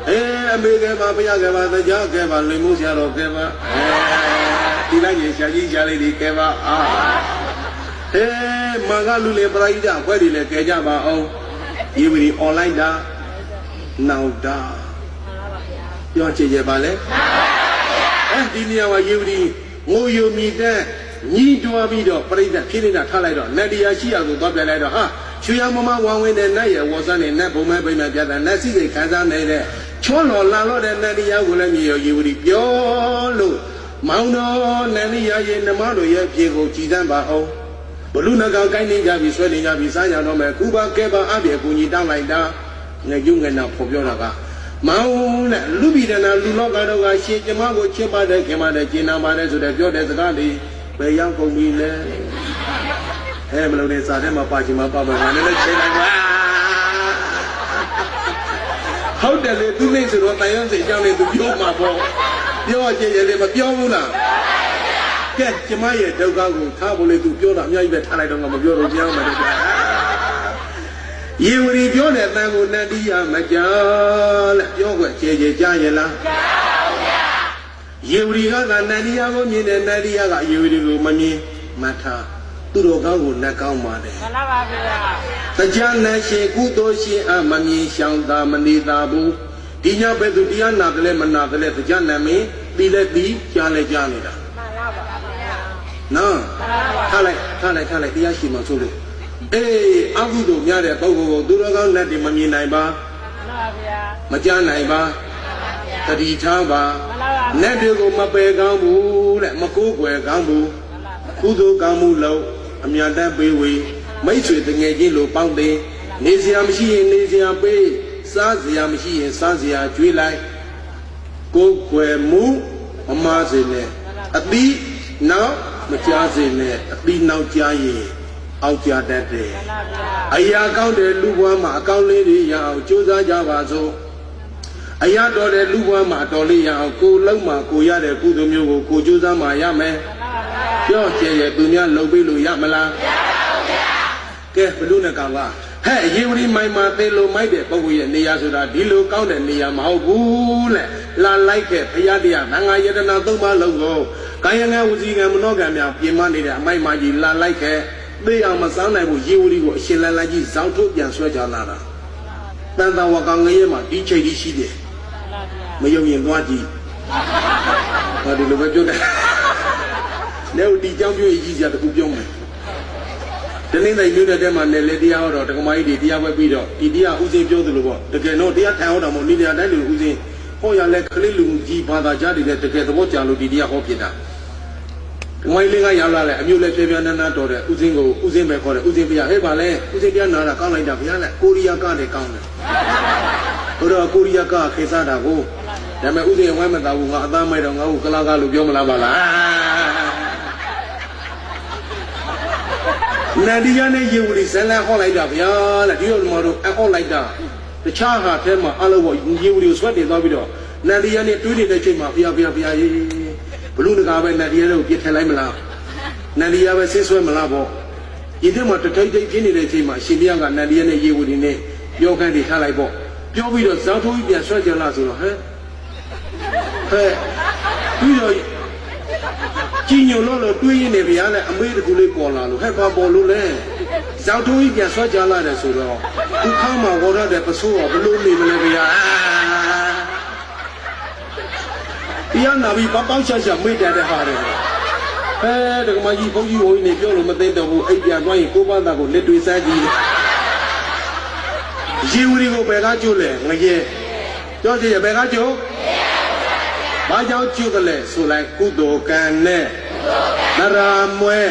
Eh, America, Mabia, the Jagava, Limusia, or Gava. Eh, Shali, Keva. Eh, Magalule Braida, where did the Kajaba? Oh, you will all like that. Now, da. You want to change ballet? Eh, Dinia, you will, you meet there. Need to have video, Prida, killing a Talado, Nadia Shia, the Gobelado, ha. Chuyamama one way the night was on a Napo Mabina, and that's it, Kazan there. Cholo, Lalo, and Nadia will let me, you will be Yolo. Mauno, Nania, in the Mado, Piego, Chizamba, oh. Baluna Gani, Gabi, sweating up beside Yanoma, Cuba, Keba, Abia, Kuni, down like that. Young and now for Yonaga. Maun, Lubidana, Luloga, shake the Mago, Chipa, the Kemada, Kina, Mada, to the Jodas Gandhi, where young for me. Hello, there's a demo party, my papa. How the little things that I am saying to you, my boy. You are getting a Piona. Get Jemaya, Dogago, Tabule to Piona, maybe I don't know your young man. You will be your Nago Nadia, Majal, Yoga, Jayela. You will have Nadia, Nadia, you will money, Mata. Turogago Nakamade. The Jana Shekuto she Amani Shanda Manidabu. Dina Bedudiana, the Lemana, the Let Janame, be let be, Jana Janida. No, Tale, Yashima Sulu. Eh, Abudu, Yada, Bogo, Duragan, Nadi Maminaiba, Majanaiba, Taditaba, Nadigo Mabe Gambu, Makugo Gambu, Kudo Gamu Low. Amyada Bayway, my sweet and yellow pounding, Nazia Machine, Nazia Bay, Sazia Machine, Sazia, July, Go where moo, or Marzine. At least now, Machazine, at least now Jaye, out ya that day. I counted Luwama, account lady, Yao, Josa Javazo. I adore Luwama, Dolly, Yao, Ko Loma, Koyade, Kudomu, Kojuza, Mayame. Yo, Dunia, Lobilu, Yamala. Get Luna Kawa. Hey, you in my Matelo, my dear, but we and Niazuda, Dilo, Count and Niamau, La like it, Piadia, Nanga Yadana, Doma logo. Kayana was in a monogamia, Yemani, my Magi, La like it. They are Masana, who you will Shilla Laji, Zauto, and Swajanada. Tanda Wakangayama, DJ Dishide. Mayomi and Wadi. What do you look at? Now the champion is easier to put young. The name they knew that them and the lady out of the Comedy, the other video, Idia, who's a Joe the Lobo. The Gano, they are town of Monia, who's a Hoya like Kalilu, G. Pada Jadi, that together what Yalu did Hopita. Wailing Ayala, a mule Fabiana daughter, Uzingo, Uzimbe for Uzimia, Hebale, Uziana, Kala, Yaviana, Korea car, they count. Ura Korea car, Kesada, go. Then my Uzi and women that will have done my own Kalaga, Yomala. Nadia, you will sell a whole like that, like the old model, a whole like that. The child had tell my other way, you will sweat it over there. Nadia, do the chamber, Pia, Balloon Garden, Nadia, get Helamala. Nadia was his swim malabo. You didn't want to take the Guinea chamber, she young and Nadia, you would in it. Your candy Halaibo. Your widow, South will be a treasure lasso, huh? Gino Lolo, doing in every other, and wait to live on, have a bolule. South will be a treasure lasso. Who come out, what are the pursuit of lonely Bolivia? တရားနာပြီးပေါက်ရှာရှာမိတယ်တဲ့ဟာတယ်ဒကမကြီးဘုန်းကြီးဟိုနေပြောလို့မသိတော့ဘူးအိပ်ပြန်သွားရင်ကိုဘာသာကိုလက်တွေစမ်းကြည့်ရေဝရီကိုဘယ်ကကျိုးလဲငရဲပြောကြည့်ရဘယ်ကကျိုးဘာကြောင့်ကျိုးတယ်လဲဆိုလိုက်ကုသိုလ်ကံနဲ့နရာမွဲ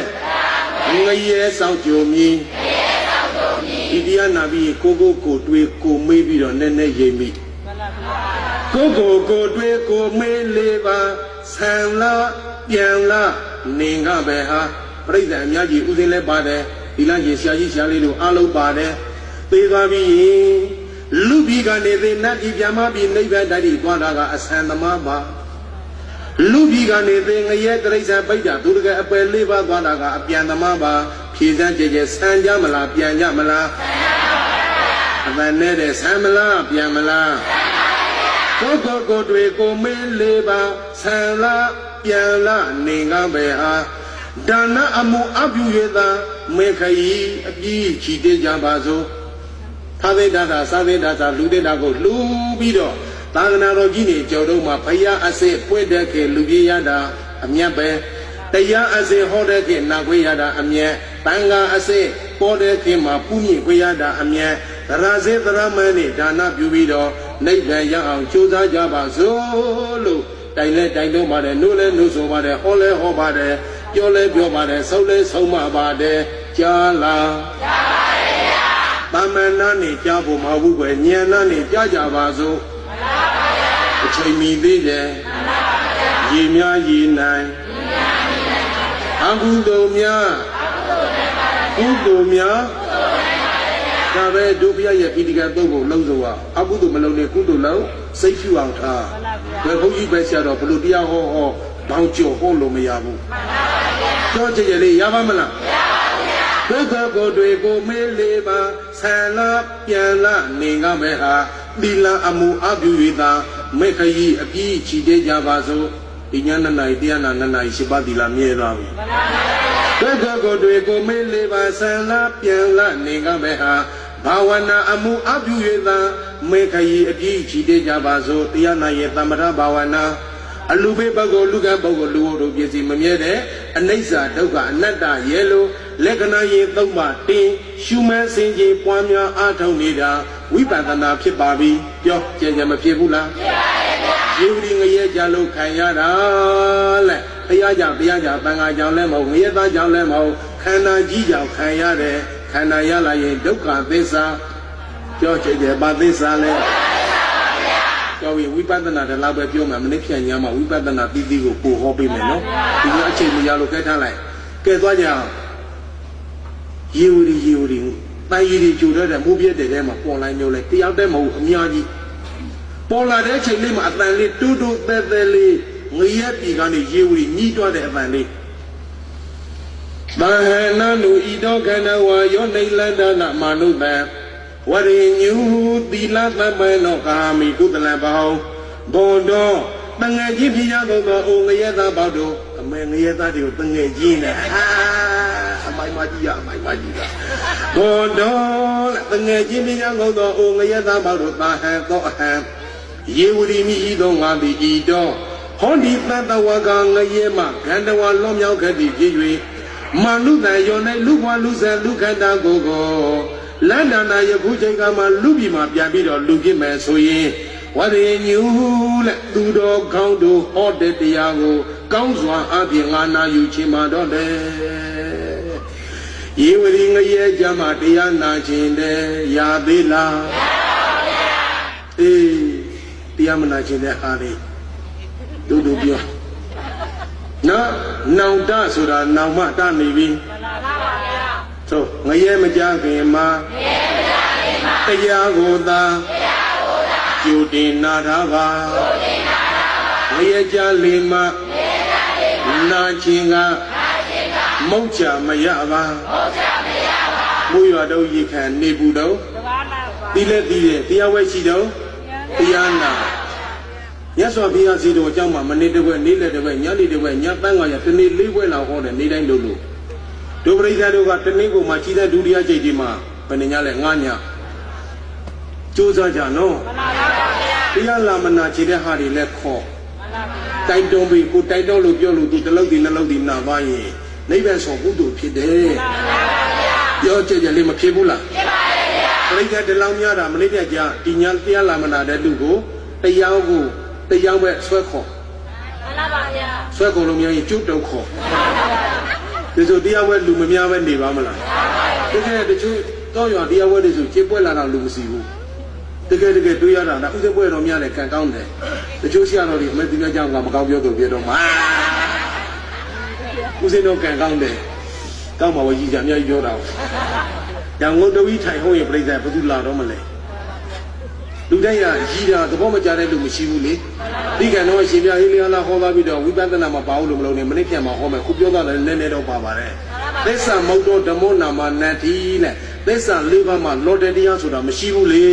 ငရဲဆောင်ကြုံမြည်ဒီတရားနာပြီးကိုတွေးကိုမေးပြီးတော့နည်းနည်းရိပ်မိကိုတွေးကိုမေးလေးပါဆံလာပြန်လာနေငါပဲဟာပြိဿအများကြီးဥစဉ်လဲပါတယ်ဒီလားကြီးဆရာကြီးဆရာလေးတို့အားလုံးပါတယ်သေသွားပြီးလူပြီးကနေသေနတ်ကြီးပြန်မပြီးနိဗ္ဗာန်တည်းသွားတာကအဆန်သမားပါလူပြီးကနေသေငရဲတိရစ္ဆာန်ပိဋ္ဌာသူတကယ်အပယ်လေးပါးသွားတာကအပြန်သမားပါဖြေစမ်းကြဆန်းကြမလားပြန်ကြမလားအမှန်နဲ့တဲ့ဆန်းမလားပြန်မလားကိုတွေကိုမင်းလေးပါဆန်းလားပြန်လားနေငါပဲဟာဒါနအမှုအပြု၍သာမေခရီအပြီးချီတဲ့ကြပါစို့သာသေတ္တာသာသေတ္တာလူတဲ့တာကိုလူပြီးတော့သာသနာတော်ကြီးနေကြော်တော့မှာဘုရားအစစ်ပွင့်တဲ့ခေလူပြေးရတာအမြတ်ပဲတရားအစစ်ဟောတဲ့ခေနာခွေးရတာအမြတ်တန်ခါအစစ်ပေါ်တဲ့ခေမှာပူမြင့်ခွေးရတာအမြတ်သရစေသရမန်းနဲ့ဒါနပြုပြီးတော့နိဗ္ဗာန်ရအောင်ကြိုးစားကြပါစို့လို့တိုင်လဲတိုင်တော့ပါတယ်နိုးလဲနိုးဆိုပါတယ်ဟောလဲဟောပါတယ်ပြောလဲပြောပါတယ်ဆုံးလဲဆုံးမပါတယ်ကြားလားကြားပါတယ်ဗျာသမ္မနာနေကြားဖို့မဟုတ်ဘူးကွယ်ဉာဏ်နဲ့နေကြားကြပါစို့မှန်ပါဗျာအချိန်မီသေးတယ်မှန်ပါဗျာရေများရေနိုင်အကုသိုလ်များကုသိုလ်များဒါပဲဒုဘုရားရဲ့ပိဋကတ်သုံးဖို့လုံးစုံအကုသိုလ်မလုံးနဲ့ကုသိုလ်လုံးစိတ်ဖြူအောင်ထားဘယ်ဘုန်းကြီးပဲဆရာတော်ဘလို့တရားဟောဘောင်းကျော်ဟောလို့မရဘူးကြောကြကြလေးရပါမလားမရပါဘူးဗျာကိုတွေကိုမေးလေးပါဆန်လာပြန်လာနေငါမဲဟာသီလအမှုအပြု၍သာမေခရီအပြီးချီတဲ့ကြပါစို့ဒီည2 နာရီတရားနာ2 နာရီ7 ပါးသီလမြဲသွားပြီကိုတွေကိုမေးလေးပါဆန်လာပြန်လာနေငါမဲဟာဘာဝနာအမှုအပြု၍သာမေခရီအပြီးချီတဲ့ကြပါစို့တရားနာရဲ့သမထဘာဝနာအလူဘေးပုဂ္ဂိုလ်လူကပုဂ္ဂိုလ်လူတို့ပြည့်စုံမမြဲတဲ့အနိစ္စဒုက္ခအနတ္တရဲ့လို့လက္ခဏာရေး၃ပါးတင်ရှုမှန်းစင်ကြယ်ပွားများအားထုတ်နေတာဝိပဿနာဖြစ်ပါပြီပြောကြင်ကြမဖြစ်ဘူးလားဖြစ်ပါရဲ့ဗျာယေဝတိငရဲကြလို့ခံရတာလဲဘုရားကြောင့်တရားကြောင့်တန်ခါကြောင့်လည်းမဟုတ်ငရဲသားကြောင့်လည်းမဟုတ်ခန္ဓာကြီးကြောင့်ခံရတယ်ခန္ဓာရလာရင်ဒုက္ခသစ္စာပြောကြတယ်ဘာသစ္စာလဲကြောင့်ဝိပဿနာတလောက်ပဲပြောမှမနေ့ဖြန်ညမှာဝိပဿနာပြီးကိုပို့ဟောပေးမယ်နော်ဒီလိုအချိန်မရလို့ကဲထားလိုက်ကဲသွားကြအောင်ရေဝရီတန်ရီတွေကြိုတဲ့မိုးပြည့်တဲ့ထဲမှာပေါ်လိုက်မျိုးလဲတယောက်တည်းမဟုတ်အများကြီးပေါ်လာတဲ့အချိန်လေးမှာအတန်လေးတူးတဲလေးငရဲပြီကနေရေဝရီညှိတွားတဲ့အတန်လေးသဟနနုဤတောခန္ဓဝါယောနိလန္ဒနာမာနုတံဝရိညူသီလသမ္ပနောကာမိကုသလံဘောင်းဘုံတော်တငယ်ကြီးဖြစ်ရသောအိုငရဲသားပေါတို့အမေငရဲသားတွေကိုတငယ်ကြီးနဲ့အမိုင်မကြီးအမိုင်မကြီးတာဘုံတော်တငယ်ကြီးဖြစ်ရသောအိုငရဲသားပေါတို့သာဟံသောအဟံယေဝရီမိဤသောငါသည်ဤတော်ဟောဒီတတဝကငရဲမဂန္ဓဝါလောမြောက်ခဲ့သည်ဖြစ်၍မာနုတံယောနေလူဘွားလူဆယ်လူခန္ဓာကိုလန္ဒနာယခုချိန်ကမှလူပြည်မှာပြန်ပြီးတော့လူပြစ်မယ်ဆိုရင်ဝရိညူလက်သူတော်ကောင်းတို့ဟောတဲ့တရားကိုကောင်းစွာအပြင်ငါနာယူခြင်းမတော့တယ်ယေဝရီငရဲကြမှာတရားနာခြင်းတဲ့ရသေးလားရပါဗျာအေးတရားမနာခြင်းတဲ့အားလေးတို့ပြောနော်နောင်တဆိုတာနောင်မတနေပြီဆိုငရဲမကြခင်မှာတရားကိုသာကျူတင်နာထားပါငရဲကြလေမှနာခြင်းကမုတ်ချမရပါဘုရားတို့ရခံနေဘူးတော့တီးလက်တီးတယ်တရားဝဲရှိတော့တရားနာရသော်ဘုရားစီတော်အကြောင်းမှာမနေ့တပွဲနေ့လက်တပွဲညနေတပွဲညပန်း900တနေ့4ပွဲလောက်ဟောတယ်နေ့တိုင်းလို့ဒုပရိသတ်တို့ကတနည်းကိုမှကြီးတဲ့ဒုတိယကြိတ်ဒီမှာဘယ်နှညလဲ9ညကြိုးစားကြနော်မှန်ပါပါဗျာတရားလာမနာကြည်တဲ့ဟာတွေလည်းခေါ် တိုက်တွန်းပြီးကိုတိုက်တော့လို့ပြောလို့သူတစ်လုံးဒီနှလုံးဒီနာပါရင်နိဗ္ဗာန်ဆောင်ကုသိုလ်ဖြစ်တယ်ပြောကြကြလေးမဖြစ်ဘူးလားဖြစ်ပါတယ်ဗျာပရိသတ်တလောင်းများတာမလေးပြကြဒီညာတရားလာမနာတဲ့လူကိုတရားပဲဆွဲခေါ်မှန်ပါဗျာဆွဲခေါ်လို့များရင်ကျုပ်တုံခေါ်ဒီဆိုတရားဝဲလူမများပဲနေပါမလားတကယ်တချို့တော့ရွာတရားဝဲတွေဆိုကျေပွက်လာတော့လူမစီဘူးတကယ်တွေးရတာဥစ္စာပွဲတော်များလည်းကံကောင်းတယ်တချို့ဆရာတော်တွေအမေသူများကြောင့်ကမကောင်းပြောတော့ပြတော့မှာဥစ္စာတော့ကံကောင်းတယ်ကောင်းပါဝကြီးကြအများကြီးပြောတာညငုံတဝီထိုင်ဟုတ်ရင်ပြိဿဘယ်သူလာတော့မလဲလူတိုင်းရကြီးတာသဘောမကျတဲ့လူမရှိဘူးလေဒီကံတော့ရှင်ပြဟိလျာလာဟောသွားပြီးတော့ဝိပဿနာမှာပါဘူးလို့မလုပ်နဲ့မနစ်ပြန်မှာဟောမယ်ခုပြောတာလည်းနည်းနည်းတော့ပါပါတယ်သစ္စာမုတ်တော်ဓမ္မောနာမနတ္တိနဲ့သစ္စာ၄ပါးမှာလောတဲ့တရားဆိုတာမရှိဘူးလေ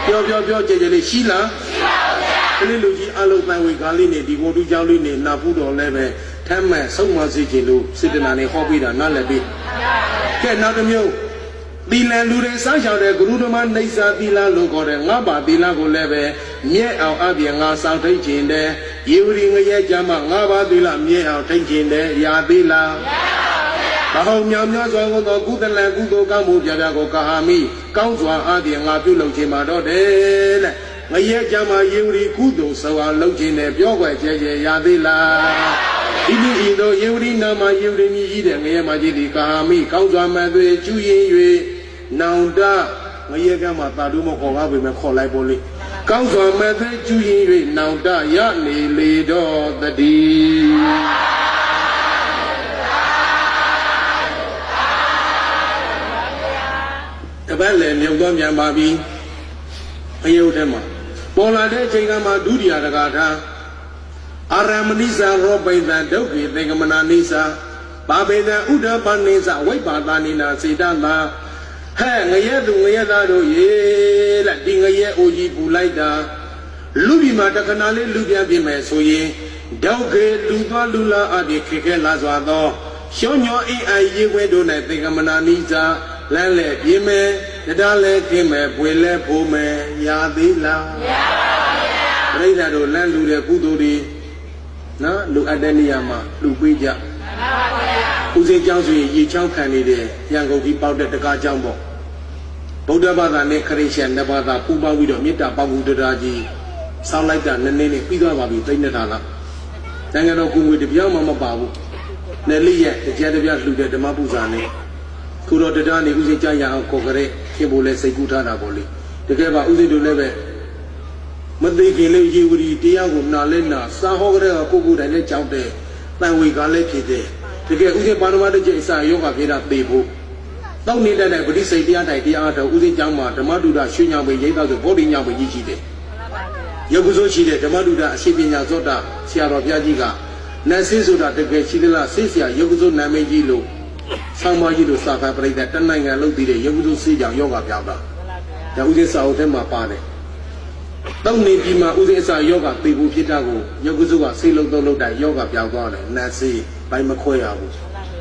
ပြောကြကြလေးရှိလားရှိပါဘူးဗျာဒီလူကြီးအလုံးပိုင်ဝေကားလေးနဲ့ဒီဝတ္ထုကြောင်းလေးနဲ့နာဖို့တော်လည်းပဲထမ်းမဲ့ဆုံးမစေခြင်းလို့စေတနာနဲ့ဟောပြီးတာနားလည်ပြီကဲနောက်တစ်မျိုးသီလလူတွေစောင့်ရှောက်တဲ့ဂရုဓမ္မနေစာသီလလို့ခေါ်တဲ့ငါးပါးသီလကိုလည်းပဲမြဲအောင်အပြင်ငါစောင့်ထိတ်ခြင်းတဲ့ယေဝရီငရဲကြမှာငါးပါးသီလမြဲအောင်ထိတ်ခြင်းတဲ့ရာသီလမဟုတ်မြောင်များစွာသောကုသလံကုသိုလ်ကောင်းမှုပြပြကိုကာဟာမိကောင်းစွာအပြင်ငါပြုလုပ်ခြင်းမှာတော့တယ်တဲ့ငရဲကြမှာယေဝရီကုသိုလ်စွာလုပ်ခြင်းနဲ့ပြောွယ်ကျဲကျဲရာသီလဤသည့်ဤသို့ယေဝရီနာမယေဝရီမြည်ကြီးတဲ့ငရဲမှာကြီးဒီကာဟာမိကောင်းစွာမှန်သွေကျူရင်၍နောင်တငရဲကမှာတာတို့မခေါ်ကားပေမဲ့ခေါ်လိုက်ပေါ်လေကောင်းစွာမှန်သွေကျူရင်၍နောင်တရနေလေတော့တည်းတပတ်လည်းမြုပ်သွားပြန်ပါပြီအယုတ်ထဲမှာပေါ်လာတဲ့အချိန်ကမှဒုတိယတကာထားအာရမဏိစာရောပိသံဒုက္ခေသင်္ကမနာနိစာဘာပေသံဥဒ္ဓပနိစာဝိပါတာနိနာစေတသာဟဲ့ငရဲသူငရဲသားတို့ရေလက်ဒီငရဲအိုကြီးပူလိုက်တာလူပြည်မှာတခဏလေးလူပြန်ပြင်မယ်ဆိုရင်ဒုက္ခေလူသွားလူလာအပ်ခေခဲလာစွာသောရှောညောအိအိုင်ရေခွဲတို့၌သင်္ကမနာနိစာလမ်းလေပြင်းမယ်တရားလဲခင်းမယ်ပွေလဲဖို့မယ်ရာသေးလားမရပါဘူးဗျာပြိဿတို့လမ်းလူတဲ့ကုသိုလ်တွေနော်လူအပ်တဲ့နေရာမှာလူပေးကြမှန်ပါဗျာဦးစိတ်ကျောင်းဆိုရင်ရေချောင်းခံနေတဲ့ရန်ကုန်ကြီးပေါက်တဲ့တကားကျောင်းပေါ့ဗုဒ္ဓဘာသာနဲ့ခရစ်ယာန်နှစ်ဘာသာပူးပေါင်းပြီးတော့မေတ္တာပေါင်းမှုတရားကြီးဆောင်းလိုက်တာနည်းနည်းနဲ့ပြီးသွားပါပြီသိနေတာလားနိုင်ငံတော်ကိုငွေတပြောင်းမှမပါဘူးနယ်လေးရဲ့တကြတပြလှူတဲ့ဓမ္မပူဇာနဲ့ခုတော့တရားနေဦးစိတ်ကြရအောင်ခေါ်ကြတဲ့ခင်ဖို့လဲစိတ်ကူးထားတာပေါ့လေတကယ်ပါဦးစိတ်တို့လည်းပဲမသိခင်လေးရေဝရီတရားကိုနာလဲနာစာဟောကြတဲ့ကိုကိုတိုင်နဲ့ကြောက်တဲ့တန်ဝေကလည်းဖြစ်တယ်တကယ်ဦးစိတ်ပါရမတ္တကျိစာယောဂဖြစ်တာသိဖို့တောက်နေတဲ့နဲ့ပဋိစိတ်တရားတိုင်တရားတော်ဦးစိတ်ကျောင်းမှာဓမ္မတုဒ္ဒရွှေညောင်ပဲရိတ်တော့ဆိုဗောဓိညောင်ပဲကြီးရှိတယ်ယုတ်ကုသိုလ်ရှိတဲ့ဓမ္မတုဒ္ဒအရှိပညာသောတာဆရာတော်ဘုရားကြီးကနတ်ဆေးဆိုတာတကယ်ရှိသလားဆေးဆရာယုတ်ကုသိုလ်နာမည်ကြီးလို့ဆောင်းမကြီးတို့စာဖတ်ပြိတ္တတနိုင်ငံလုံးတည်တဲ့ယုတ်ကုသိုလ်ဆေးကြောင့်ယောဂပြောင်းတာဒါဦးစိတ်စာအုပ်ထဲမှာပါတယ်တောက်နေပြီးမှဦးစိတ်စာယောဂသိဖို့ဖြစ်တာကိုယုတ်ကုသိုလ်ကဆေးလုံးသုံးလုံးတိုင်ယောဂပြောင်းသွားတယ်နတ်ဆေးဘိုင်းမခွဲရဘူး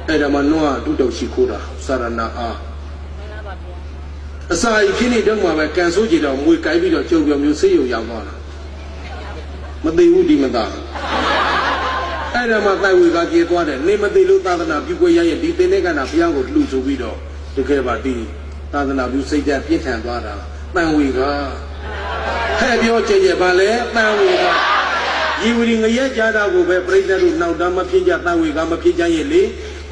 အဲ့ဒါမှနွားဒုတုတ်ရှိခိုးတာစာရဏအားအစာအိဖြစ်နေတော့မှပဲကန်ဆိုးကြည့်တော့မွေကိုင်းပြီးတော့ကြုံပြောမျိုးဆေးရုံရောက်သွားတာမသိဘူးဒီမသားအဲ့ဒါမှတိုင်ဝေကပြေးသွားတယ်နေမသိလို့သာသနာပြုခွင့်ရရဲ့ဒီသင်္နေကနာဘုရားကိုလှူဆိုပြီးတော့တကယ်ပါဒီသာသနာပြုစိတ်ဓာတ်ပြည့်ထန်သွားတာတန်ဝေကဟဲ့ပြောကြရဲ့ပါလေတန်ဝေကယေဝရီငရဲကြတာကိုပဲပြိဿတို့နောက်တမ်းမဖြစ်ကြတန်ဝေကမဖြစ်ကြရဲ့လေ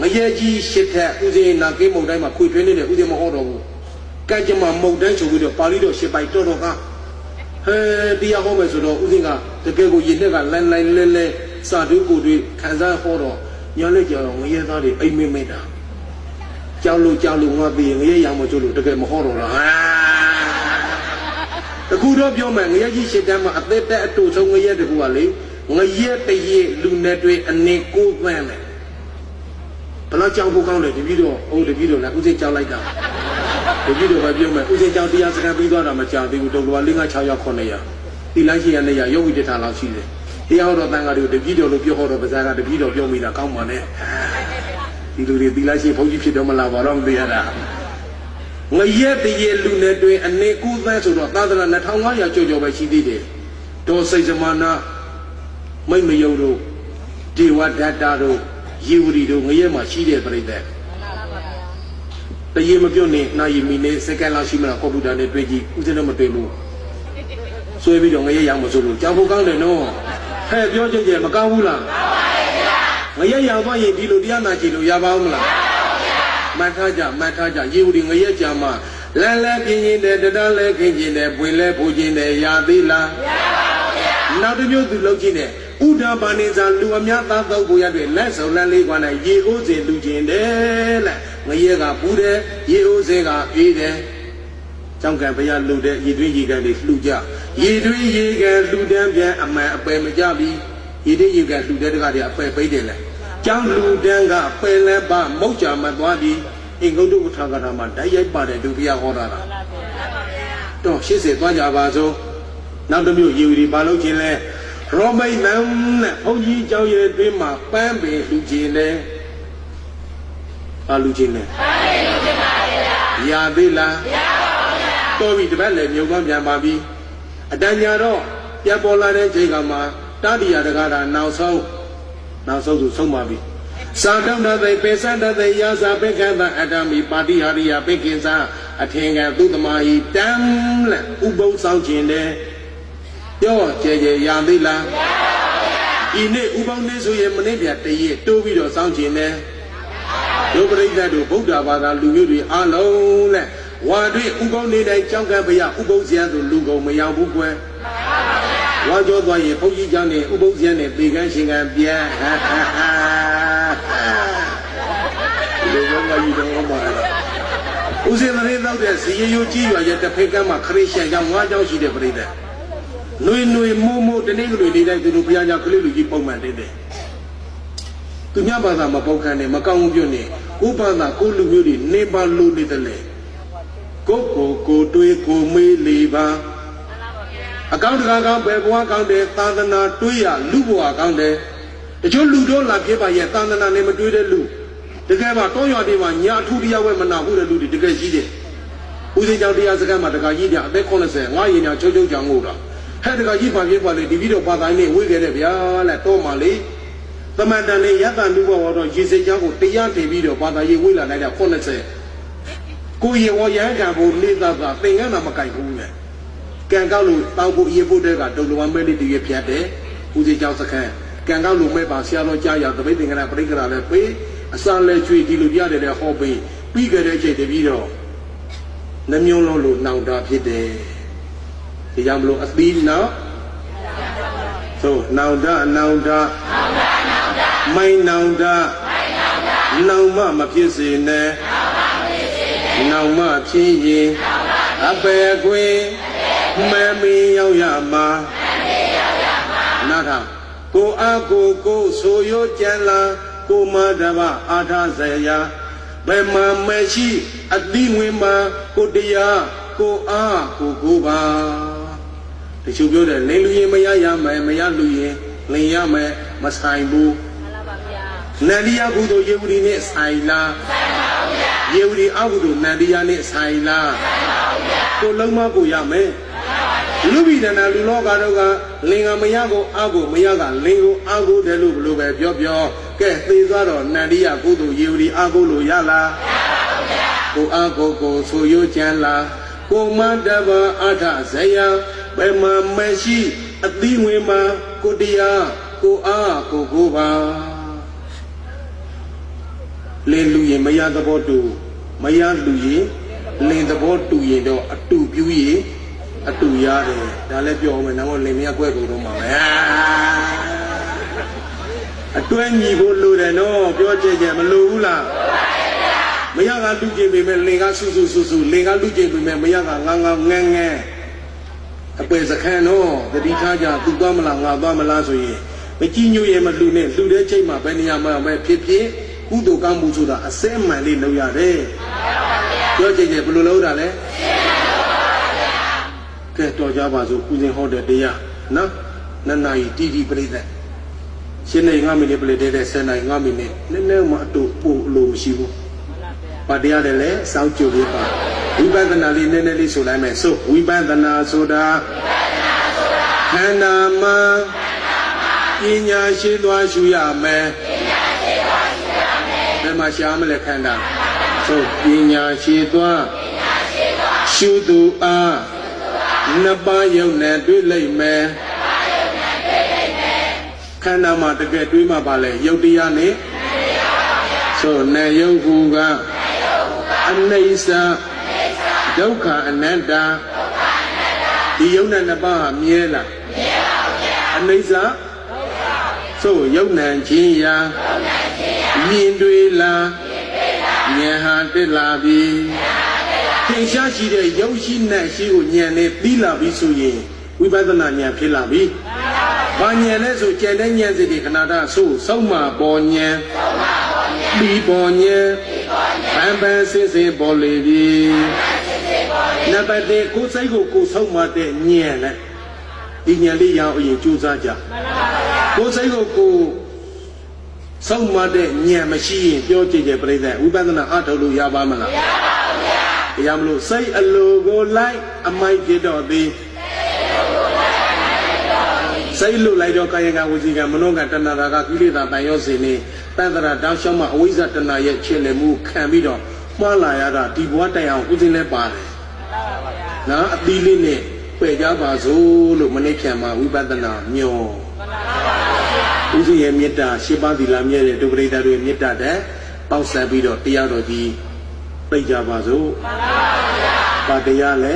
ငရဲကြီးရှစ်ထက်ဥစဉ်နာကိမုန်တိုင်းမှာခွေထွေးနေတဲ့ဥစဉ်မဟောတော်ဘူးကဲကြမှာမုန်တိုင်းချုပ်ပြီးတော့ပါဠိတော်ရှစ်ပိုက်တော်တော်ကဟဲတရားဟောမယ်ဆိုတော့ဥစဉ်ကတကယ်ကိုရေနဲ့ကလန်းလန်းလဲလဲစာတူကိုတွေခံစားဟောတော့ညလက်ကြောင်ငရဲသားတွေအိမ်မက်တာကြောက်လို့ငါပြီးငရဲရောင်မကျလို့တကယ်မဟောတော့တာတကူတော့ပြောမယ်ငရဲကြီးရှစ်တန်းမှာအသက်တက်အတူဆုံးငရဲတကူကလေငရဲတရေလူနဲ့တွေအနေကိုသန်းတယ်ဘလောက်ကြောက်ဖို့ကောင်းတယ်တပည့်တော်တပည့်တော်လည်းဥစိတ်ကြောက်လိုက်တာတပည့်တော်ပဲပြောမယ်ဥစိတ်ကြောက်တရားစကားပြီးသွားတာမကြောက်သေးဘူးတော်တော်5 6ရောက်9ရောက်ဒီလိုက်ရှိရနေရရုပ်ဝိတ္တလောက်ရှိတယ်တရားတော်တန်ခါတွေကိုတပည့်တော်လို့ပြောဟောတော့ပါးစားကတပည့်တော်ပြောမိတာကောင်းပါနဲ့ဒီလူတွေဒီလိုက်ရှိဘုန်းကြီးဖြစ်တော့မလားဘာတော့မသိရတာငရဲတရေလူနဲ့တွင်အနေကူသန်းဆိုတော့သာသနာ2500ကျော်ကျော်ပဲရှိသေးတယ်တော်စိတ်စမာနာ မိတ်မယုံတို့ဒီဝဒတ္တတို့ယေဝရီတို့ငရဲမှာရှိတဲ့ပြိတ္တတရေမပြုတ်နေနာယီမီနေစက္ကန့်လောက်ရှိမှကွန်ပျူတာနဲ့တွေ့ကြည့်ဦးစင်းတော့မတွေ့ဘူးဆွဲပြီးတော့ငရဲရအောင်မစိုးလို့ကြောင်ဖို့ကောင်းတယ်နော်ဟဲ့ပြောကြည့်မကောင်းဘူးလားငရဲရအောင်သွားရင်ဒီလိုတရားနာကြည့်လို့ရပါဦးမလားမှတ်ထားကြယေဝရီငရဲကြာမှာလန်းလဲပြင်းရင်တဲ့တရားလဲခင်းခြင်းတဲ့ပွင့်လဲပူခြင်းတဲ့ရသေးလားမရပါဘူးဗျာနောက်တစ်မျိုးသူလုပ်ခြင်းတဲ့ဥဒ္ဓဘာနေစာလူအများသားသောကိုရတဲ့လက်စုံလန်းလေးကွာနဲ့ရေအိုးစင်လူခြင်းတဲ့လက်ငရဲကပူတယ်ရေအိုးစင်ကအေးတယ်ကြောင့်ကံဘုရားလှူတဲ့ရေတွင်းရေကန်တွေလှူကြရေတွင်းရေကန်လှူတန်းပြန်အမှန်အပယ်မကြပြီရေတွင်းရေကန်လှူတဲ့တကားတွေအပယ်ပိတ်တယ်လေကျောင်းလှူတန်းကအပယ်လဲပါမုတ်ကြမသွားပြီအင်္ဂုတ္တဝထာကထာမှာဓာတ်ရိုက်ပါတယ်သူဘုရားဟောတာလားတော့80သွားကြပါစို့နောက်တစ်မျိုးယေဝီဘာလို့ခြင်းလဲရောမိတ်နံနဲ့ဘုန်းကြီးကျောင်းရဲ့အတွင်းမှာပန်းပင်လူခြင်းလဲဘာလူခြင်းလဲပန်းပင်လူခြင်းပါဗျာရသေးလားမရပါဘူးဗျာတော်ပြီတပတ်လည်းမြုပ်သွားပြန်ပါပြီအတန်ညာတော့ပြန်ပေါ်လာတဲ့ချိန်ကမှာတတိယတကားတာနောက်ဆုံးသူဆုံးပါပြီသာတုံတသိပေသတသိယာစာပေကံအတ္တမိပါတိဟာရိယပေကိစ္စအထင်ကသုတမဟိတံလက်ဥပုံဆောင်ခြင်းတယ်ပြောကြဲရသေးလားမရပါဘူးဒီနေ့ဥပုံနေဆိုရင်မနေ့ပြန်တရက်တိုးပြီးတော့ဆောင်ခြင်းတယ်ဒုပရိသတ်တို့ဗုဒ္ဓဘာသာလူမျိုးတွေအလုံးလက်ဝါတွေဥပုံနေတိုင်းကြောင်းကံဘုရားဥပုံစရံဆိုလူကုန်မရောက်ဘူးကွယ်ဝါကြောသွားရင်ဘုန်းကြီးကျောင်းနဲ့ဥပုသ်စရံနဲ့ပေကန်းရှင်ကံပြန်ဒီလိုမျိုးကြီးတော့မှာဦးစင်တဲ့တော့တဲ့ဇီယိုကြီးရွာရဲ့တစ်ဖက်ကမ်းမှာခရစ်ယာန်ကျောင်း၅ကျောင်းရှိတဲ့ပြိတ္တနွေမိုးတနေ့ကလေးနေတိုင်းသူတို့ဘုရားကျောင်းကလေးလူကြီးပုံမှန်တင်းတယ်သူများဘာသာမပေါက်ခန်းနဲ့မကောင်းဘူးပြုတ်နေကိုဘာသာကိုလူမျိုးတွေနေပါလို့နေတယ်လေကိုတွေးကိုမေးလေပါအကောင့်တကားကောင်းဘယ်ဘဝကောင်းတယ်သာသနာတွေးရလူဘဝကောင်းတယ်တချို့လူတို့လာဖြစ်ပါရဲ့သာသနာနဲ့မတွေးတဲ့လူတကယ်ပါတောရွာတွေမှာညာအထူးတရားဝဲမနာဘူးတဲ့လူတွေတကယ်ရှိတယ်ဦးစင်ကျောင်းတရားစခန်းမှာတကကြီးကြအသက်80ငါရင်ညာချုပ်ကြောင်ငို့တာဟဲ့တကကြီးပါဖြစ်ပါလေဒီပြီးတော့ပါတိုင်းနဲ့ဝေးခဲ့တယ်ဗျာလက်တော့မှလေသမန်တန်လေးရတန်လူဘဝတော့ရေစိတ်ချောင်းကိုတရားတင်ပြီးတော့ပါတိုင်းဝေးလာလိုက်တာ80ကိုရေဝရဟန်းကံဖို့နေသားကသင်္ကန်းသာမကြိုက်ဘူးလေကံကောက်လို့တောက်ဖို့ရေဖို့တဲ့ကဒုံလဝမဲလေးတည်းဖြတ်တယ်ဦးစီကျောင်းစခန်းကံကောက်လို့မဲ့ပါဆရာတော်ကြားရသပိတ်သင်္ကန်းပရိက္ခရာလည်းပေးအစာလဲချွေဒီလိုပြတယ်လည်းဟောပေးပြီးကြတဲ့အချိန်တပြီးတော့နှမျိုးလုံးလို့နှောင်တာဖြစ်တယ်ဒီကြောင့်မလို့အသီးနောက်သို့နှောင်တာမိုင်းနှောင်တာနှောင်မမဖြစ်စေနဲ့နှောင်မဖြစ်ရင်အပေကွေမမီရောက်ရမှာနာထကိုအားကိုဆိုရကြံလာကိုမတဘအာထဇယဘယ်မှာမရှိအတိဝင်မှာကိုတရားကိုအားကိုပါတချို့ပြောတယ်လင်းလူရင်မရမယ်မရလူရင်လင်းရမယ်မဆိုင်ဘူးနန္ဒီယကုသိုလ်ယေဝရီနဲ့ဆိုင်လားဆိုင်ပါဘူးယေဝရီအကုသိုလ်နန္ဒီယနဲ့ဆိုင်လားဆိုင်ပါဘူးကိုလုံးမကိုရမယ်လူပိဒနာလူလောကတို့ကလင်္ကာမရကိုအာကိုမရကလင်ကိုအာကိုတယ်လို့ဘလို့ပဲပြောကဲသေသွားတော့နန္ဒီယကုသိုလ်ယေဝရီအာကိုလို့ရလားမရပါဘူးကိုအာကိုဆိုရကြံလားကိုမတဘအာထဇယဘယ်မှာမရှိအသီးဝင်မှာကိုတရားကိုအားကိုပါလင်းလူရင်မရသဘောတူမရလူရင်လင်းသဘောတူရင်တော့အတူပြူရင်အတူရတယ်ဒါလည်းပြောမယ်နောက်လင်မရကွက်ကုန်တော့မှာပဲအတွဲညီဖို့လိုတယ်နော်ပြောကြမလိုဘူးလားမရကလူကျင်ပေမဲ့လင်ကဆူလင်ကလူကျင်ပေမဲ့မရကငန်းအပယ်စခန်းတော့တတိထားကြသူသွားမလားငါသွားမလားဆိုရင်မကြည့်ညို့ရဲ့မလူနဲ့လူတဲ့ချိန်မှာဘယ်နေရာမှာပဲဖြစ်ကုသိုလ်ကောင်းမှုဆိုတာအစဲမှန်လေးလုပ်ရတယ်ပြောကြဘယ်လိုလုပ်တာလဲကဲတော်ကြပါစို့ကုသင်ဟောတဲ့တရားနော်နန္နာယီတီတီပြိဿရှင်းနေ9မိနစ်ပြိဿတဲ့10နိုင်9မိနစ်နည်းနည်းမှအတူပို့လို့မရှိဘူးပါတရားတယ်လဲစောင့်ကြည့်ပေးပါဝိပဿနာလေးနည်းနည်းလေးဆိုလိုက်မယ်ဆိုဝိပဿနာဆိုတာခန္ဓာမှာ ညာရှိသွားရှုရမယ်ဘယ်မှာရှာမလဲခန္ဓာဆိုပညာရှိသွားရှုသူအားနှစ်ပါးယုံနဲ့တွေ့လိုက်မယ်ခန္ဓာမှာတကယ်တွေးမှပါလေယုတ်တရားနဲ့ဆိုနေယုတ်ကူကအနိစ္စဒုက္ခအနတ္တဒီယုတ်နဲ့နှစ်ပါးဟာမြဲလားအနိစ္စဆိုယုတ်နံချင်းရာမြင်တွေ့လားဉာဏ်ဟာတက်လာပြီသင်ရှားရှိတဲ့ယုတ်ရှိနဲ့ရှိကိုဉာဏ်နဲ့ပြီးလာပြီဆိုရင်ဝိပဿနာဉာဏ်ဖြစ်လာပြီ။ဘာဉာဏ်လဲဆိုကျန်တဲ့ဉာဏ်စိတ်တွေခဏတာဆိုဆုံးမပေါ်ဉာဏ်ပြီးပေါ်ဉာဏ်ပန်းစစ်စစ်ပေါ်လေပြီ။နံပါတ်1ကိုယ်စိတ်ကိုဆုံးမတဲ့ဉာဏ်နဲ့ဒီဉာဏ်လေးရအောင်အရင်ကြိုးစားကြ။ကိုယ်စိတ်ကိုဆုံးမတဲ့ဉာဏ်မရှိရင်ပြောကြည့်ကြပြိဿဝိပဿနာအထုတ်လို့ရပါမလားမရပါဘူးဗျာတရားမလို့စိတ်အလိုကိုလိုက်အမိုက်ဖြစ်တော့သည်စိတ်လိုလိုက်တော့ကာယကဝစီကမနောကတဏ္ဍာကကိလေသာတန်ရောစင်နေတန်တရာတောင်းလျှောက်မှအဝိဇ္ဇတဏ္ဍရဲ့ခြေလည်မှုခံပြီးတော့မှားလာရတာဒီဘဝတိုင်အောင်ဥစဉ်လဲပါတယ်နော်အသီးလေးနဲ့ပယ်ကြပါစို့လို့မနေ့ပြန်မှာဝိပဿနာမျောဥစဉ်ရဲ့မေတ္တာရှင်းပါးသီလမြဲတဲ့ဒုပရိသတ်တွေမေတ္တာတဲ့ပေါက်ဆက်ပြီးတော့တရားတော်ကြီးပြိကြပါစို့ပါတရားလဲ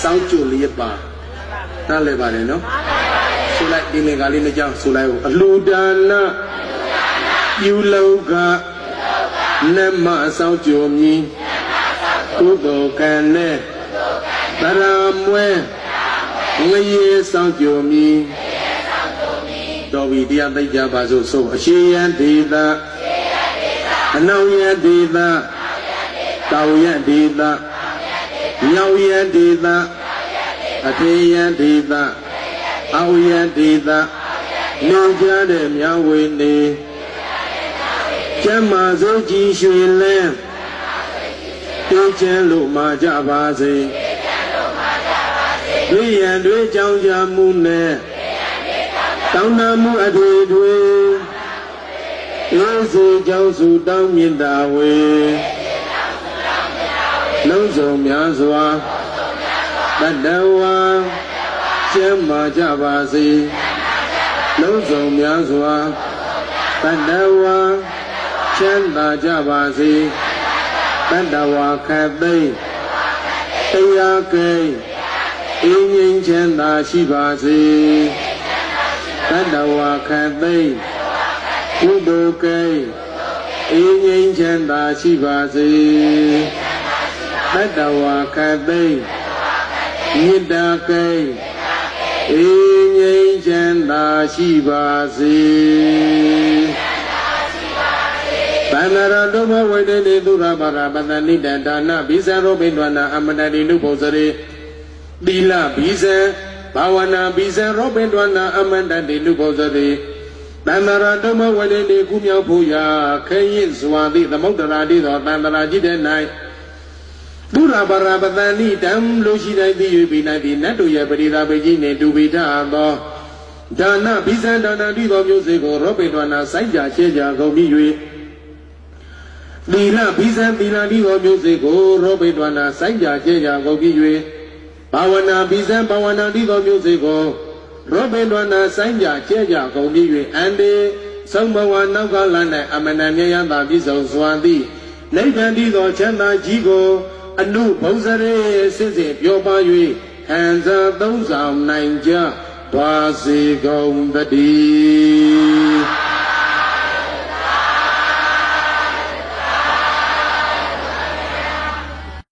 စောင့်ကြိုလျက်ပါနားလည်ပါတယ်နော်ဆိုလိုက်ဒီငယ်ကလေးနှစ်ကြောင်းဆိုလိုက်အလှူဒါနပြုလုပ်ကနမအဆောင်ကြိုမြည်ကုသိုလ်ကံနဲ့တရာမွဲငရေဆောင်ကြိုမြည်တော်ပြီတရားသိကြပါစို့ဆိုအရှိယံဒေသအနောက်ယံဒေသတောင်ယံဒေသမြောက်ယံဒေသအထေယံဒေသအောက်ယံဒေသနေကြတဲ့မြောက်ဝေနေကျမ်းမာစိုးကြည်ရွှင်လင်းတေးချမ်းလို့မှာကြပါစေတွေ့ရန်တွေ့ကြောင်းကြမှုနဲ့တောင်းတမှုအထွေထွေရုပ်စုကြောင့်စုတောင်းမြင့်တာဝေလုံးစုံများစွာတတဝါကျမ်းမာကြပါစေလုံးစုံများစွာတတဝါချမ်းသာကြပါစေတတဝါခတ်သိမ်းတရားကိန်းအင်းငြိမ်းချမ်းသာရှိပါစေတတဝါခတ်သိမ်းကုသိုလ်ကိန်းအင်းငြိမ်းချမ်းသာရှိပါစေတတဝါခတ်သိမ်းမေတ္တာကိန်းအေးငြိမ်းချမ်းသာရှိပါစေသန္တရာတုဘဝိတေတိသုရပါရပတ္တနိတဒါနဘိဇံရောပိဋ္ဌာနာအမတတိနုဘုဇရေသီလဘိဇံဘာဝနာဘိဇံရောပိဋ္ဌာနာအမတတိနုဘုဇရေသန္တရာတုဘဝိတေတိကုမြောက်ဖို့ရာခဲရင်စွာသည့်သမုဒ္ဒရာတိသောသန္တရာကြီးတဲ့၌ဒုရပါရပတန်နိတံလို့ရှိတိုင်းသိ၍ပြီး၌ဒီနတ်တို့ရဲ့ပရိသာပေကြီးနှင့်တူပိထသောဒါနဘိဇံဒါနတိသောမျိုးစေ့ကိုရောပိဋ္ဌာနာစိုက်ကြချဲကြကုန်ပြီး၍သီလဘိဇံသီလတိသောမျိုးစေ့ကိုရောပိဋ္ဌာနာစိုက်ကြချဲကြကုန်ပြီး၍ဘာဝနာဘိဇံဘာဝနာတိသောမျိုးစေ့ကိုရောပိဋ္ဌာနာစိုက်ကြချဲကြကုန်ပြီး၍အန္တေသုံးဘဝနောက်ကလ၌အမနမြယသာပြည့်စုံစွာသည့်နိဗ္ဗာန်တိသောချမ်းသာကြီးကိုအနုဘုံစရေစစ်စစ်ပြောပါ၍ခံစားသုံးဆောင်နိုင်ကြပါစေကုန်သတည်း